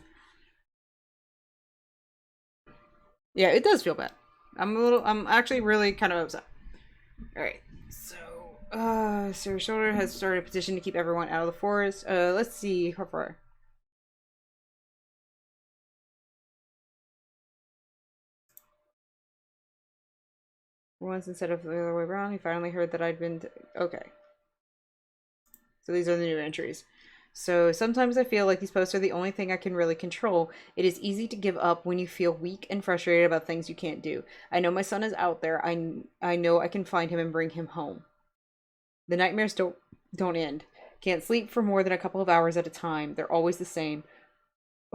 Yeah, it does feel bad. I'm actually really kind of upset. Alright, so Sarah Shoulder has started a petition to keep everyone out of the forest. Let's see how far. Once instead of the other way around, he finally heard that I'd been okay. So these are the new entries. So sometimes I feel like these posts are the only thing I can really control. It is easy to give up when you feel weak and frustrated about things you can't do. I know my son is out there. I know I can find him and bring him home. The nightmares don't end. Can't sleep for more than a couple of hours at a time. They're always the same.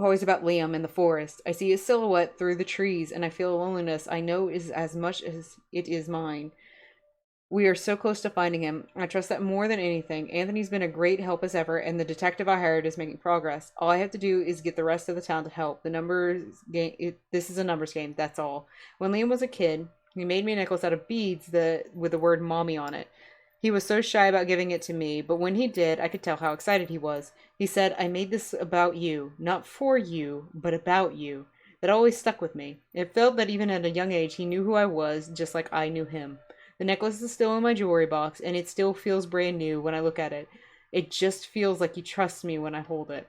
Always about Liam in the forest. I see his silhouette through the trees and I feel loneliness I know is as much as it is mine. We are so close to finding him. I trust that more than anything. Anthony's been a great help as ever, and the detective I hired is making progress. All I have to do is get the rest of the town to help. The numbers game. This is a numbers game. That's all. When Liam was a kid, he made me a necklace out of beads with the word "mommy" on it. He was so shy about giving it to me, but when he did, I could tell how excited he was. He said, "I made this about you, not for you, but about you." That always stuck with me. It felt that even at a young age, he knew who I was, just like I knew him. The necklace is still in my jewelry box, and it still feels brand new when I look at it. It just feels like he trusts me when I hold it.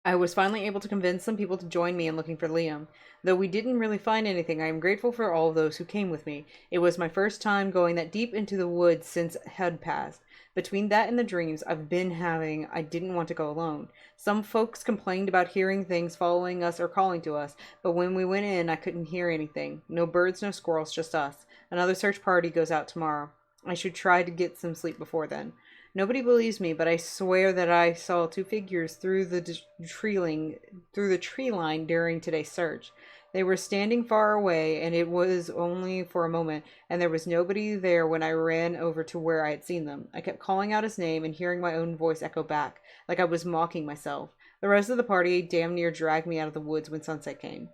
I was finally able to convince some people to join me in looking for Liam. Though we didn't really find anything, I am grateful for all of those who came with me. It was my first time going that deep into the woods since had passed. Between that and the dreams I've been having, I didn't want to go alone. Some folks complained about hearing things following us or calling to us, but when we went in, I couldn't hear anything. No birds, no squirrels, just us. Another search party goes out tomorrow. I should try to get some sleep before then. Nobody believes me, but I swear that I saw two figures through the tree line during today's search. They were standing far away, and it was only for a moment, and there was nobody there when I ran over to where I had seen them. I kept calling out his name and hearing my own voice echo back, like I was mocking myself. The rest of the party damn near dragged me out of the woods when sunset came.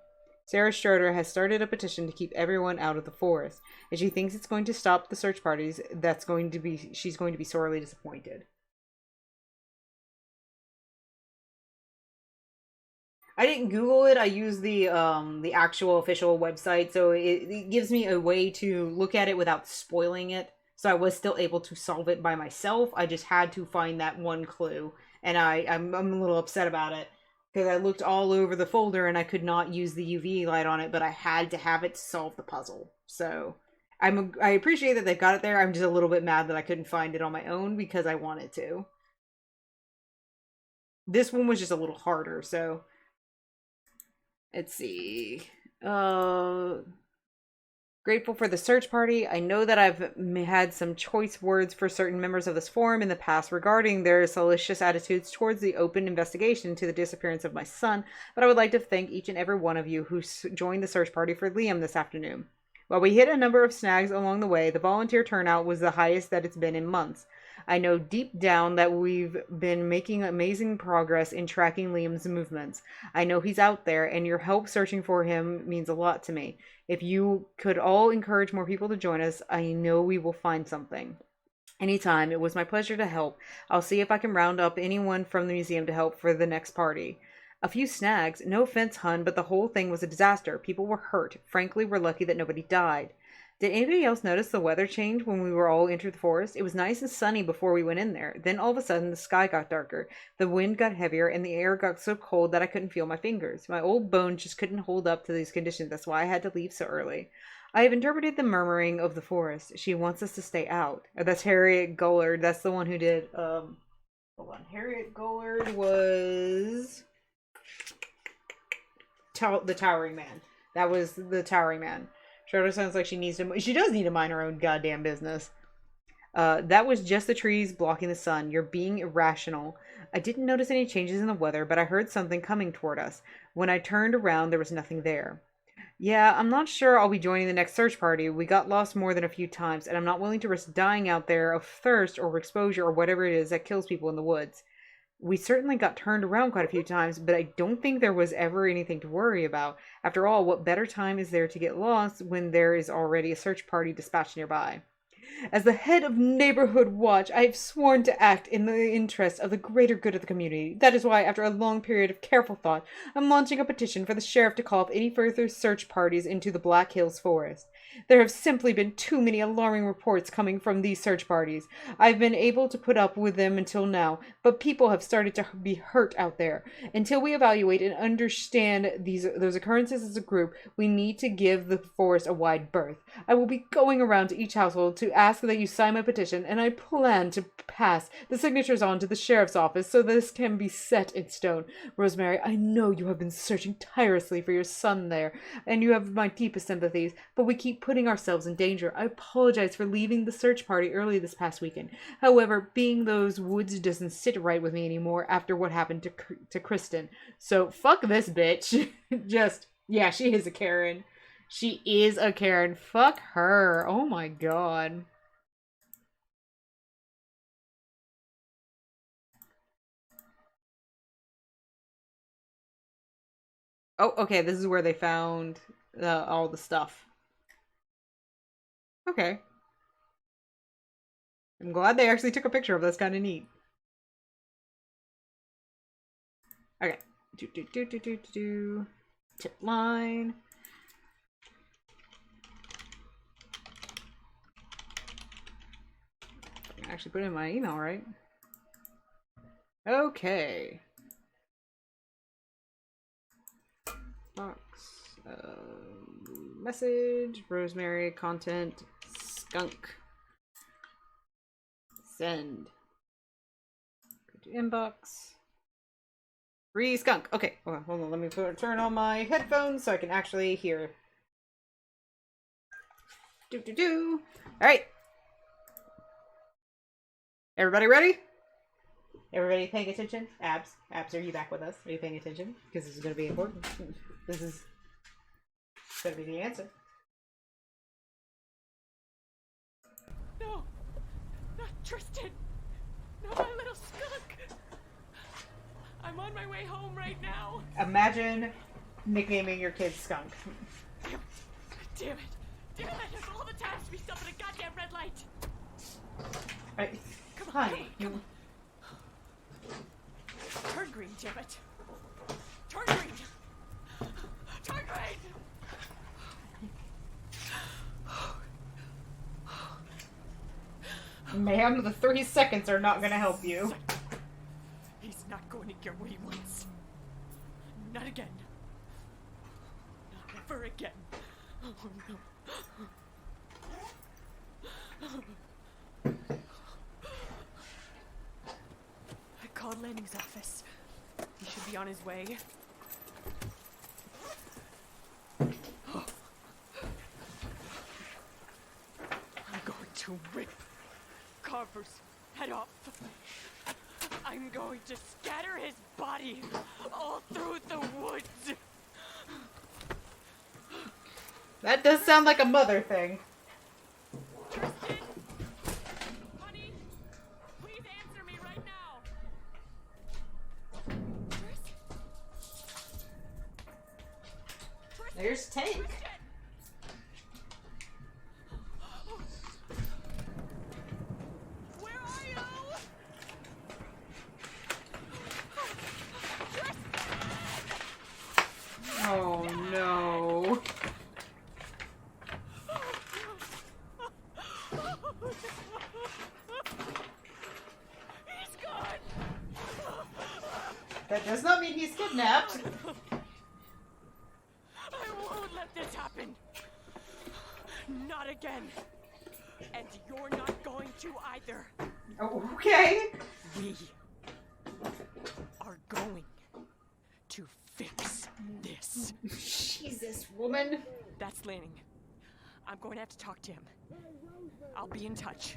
Sarah Schroeder has started a petition to keep everyone out of the forest. If she thinks it's going to stop the search parties, she's going to be sorely disappointed. I didn't Google it. I used the actual official website, so it gives me a way to look at it without spoiling it. So I was still able to solve it by myself. I just had to find that one clue, and I'm a little upset about it because I looked all over the folder and I could not use the UV light on it, but I had to have it to solve the puzzle. So I appreciate that they got it there. I'm just a little bit mad that I couldn't find it on my own because I wanted to. This one was just a little harder, so let's see. Uh Grateful for the search party. I know that I've had some choice words for certain members of this forum in the past regarding their salacious attitudes towards the open investigation into the disappearance of my son, but I would like to thank each and every one of you who joined the search party for Liam this afternoon. While we hit a number of snags along the way, the volunteer turnout was the highest that it's been in months. I know deep down that we've been making amazing progress in tracking Liam's movements. I know he's out there, and your help searching for him means a lot to me. If you could all encourage more people to join us, I know we will find something. Anytime, it was my pleasure to help. I'll see if I can round up anyone from the museum to help for the next party. A few snags, no offense, hun, but the whole thing was a disaster. People were hurt. Frankly, we're lucky that nobody died. Did anybody else notice the weather change when we were all entered the forest? It was nice and sunny before we went in there. Then all of a sudden the sky got darker, the wind got heavier, and the air got so cold that I couldn't feel my fingers. My old bones just couldn't hold up to these conditions. That's why I had to leave so early. I have interpreted the murmuring of the forest. She wants us to stay out. That's Harriet Gullard. That's the one who did hold on. Harriet Gullard was the Towering Man. That was the Towering Man. Charlotte sounds like she does need to mind her own goddamn business. That was just the trees blocking the sun. You're being irrational. I didn't notice any changes in the weather, but I heard something coming toward us. When I turned around, there was nothing there. Yeah, I'm not sure I'll be joining the next search party. We got lost more than a few times, and I'm not willing to risk dying out there of thirst or exposure or whatever it is that kills people in the woods. We certainly got turned around quite a few times, but I don't think there was ever anything to worry about. After all, what better time is there to get lost when there is already a search party dispatched nearby? As the head of Neighborhood Watch, I have sworn to act in the interest of the greater good of the community. That is why, after a long period of careful thought, I'm launching a petition for the sheriff to call off any further search parties into the Black Hills Forest. There have simply been too many alarming reports coming from these search parties. I've been able to put up with them until now, but people have started to be hurt out there. Until we evaluate and understand those occurrences as a group, we need to give the forest a wide berth. I will be going around to each household to ask that you sign my petition, and I plan to pass the signatures on to the sheriff's office so this can be set in stone. Rosemary, I know you have been searching tirelessly for your son there, and you have my deepest sympathies, but we keep putting ourselves in danger. I apologize for leaving the search party early this past weekend. However, being those woods doesn't sit right with me anymore after what happened to Kristen. So fuck this bitch. Yeah, she is a Karen. She is a Karen. Fuck her. Oh my god. Oh, okay, this is where they found all the stuff. Okay. I'm glad they actually took a picture of this. Kind of neat. Okay. Tip line. I can actually put in my email, right? Okay. Box. Message. Rosemary. Content. Skunk. Send. Go to inbox. Free skunk. Okay, hold on. Let me turn on my headphones so I can actually hear. All right. Everybody ready? Everybody paying attention? Abs, are you back with us? Are you paying attention? Because this is going to be important. This is going to be the answer. No, not Tristan. Not my little skunk. I'm on my way home right now. Imagine nicknaming your kid Skunk. Damn it. Of all the times we stopped at a goddamn red light. Right. Come on. Turn green, damn it. Turn green. Turn green. Ma'am, the 3 seconds are not going to help you. He's not going to get what he wants. Not again. Not ever again. Oh no. I called Lanning's office. He should be on his way. I'm going to rip Carver's head off. I'm going to scatter his body all through the woods. That does sound like a mother thing. Tristan? Honey? Please answer me right now. Tristan? There's Tank. Tristan? Where are you? Oh no. He's gone. That does not mean he's kidnapped. I won't let this happen. Not again. And you're not going to either. Oh, okay. We are going to fix this. Jesus, woman. That's Lanning. I'm going to have to talk to him. I'll be in touch.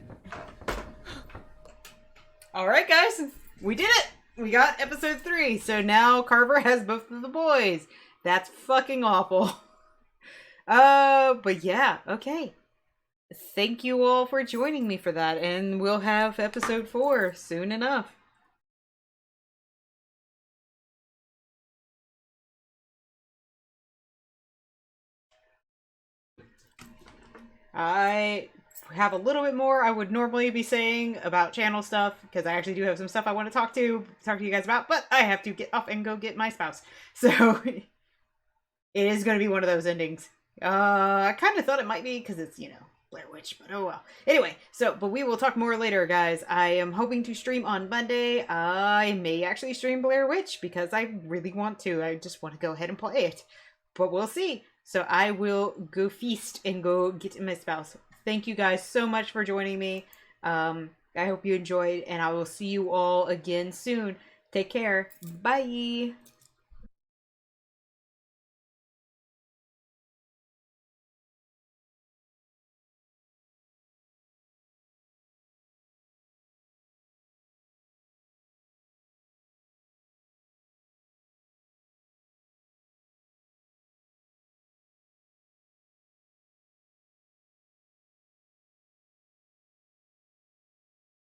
Alright, guys. We did it. We got episode 3. So now Carver has both of the boys. That's fucking awful. But yeah, okay. Thank you all for joining me for that. And we'll have episode 4 soon enough. I have a little bit more I would normally be saying about channel stuff, because I actually do have some stuff I want to talk to you guys about, but I have to get off and go get my spouse. So it is going to be one of those endings. I kind of thought it might be because it's, you know, Blair Witch, but oh well. Anyway, but we will talk more later, guys. I am hoping to stream on Monday. I may actually stream Blair Witch because I really want to. I just want to go ahead and play it, but we'll see. So I will go feast and go get my spouse. Thank you guys so much for joining me. I hope you enjoyed, and I will see you all again soon. Take care. Bye.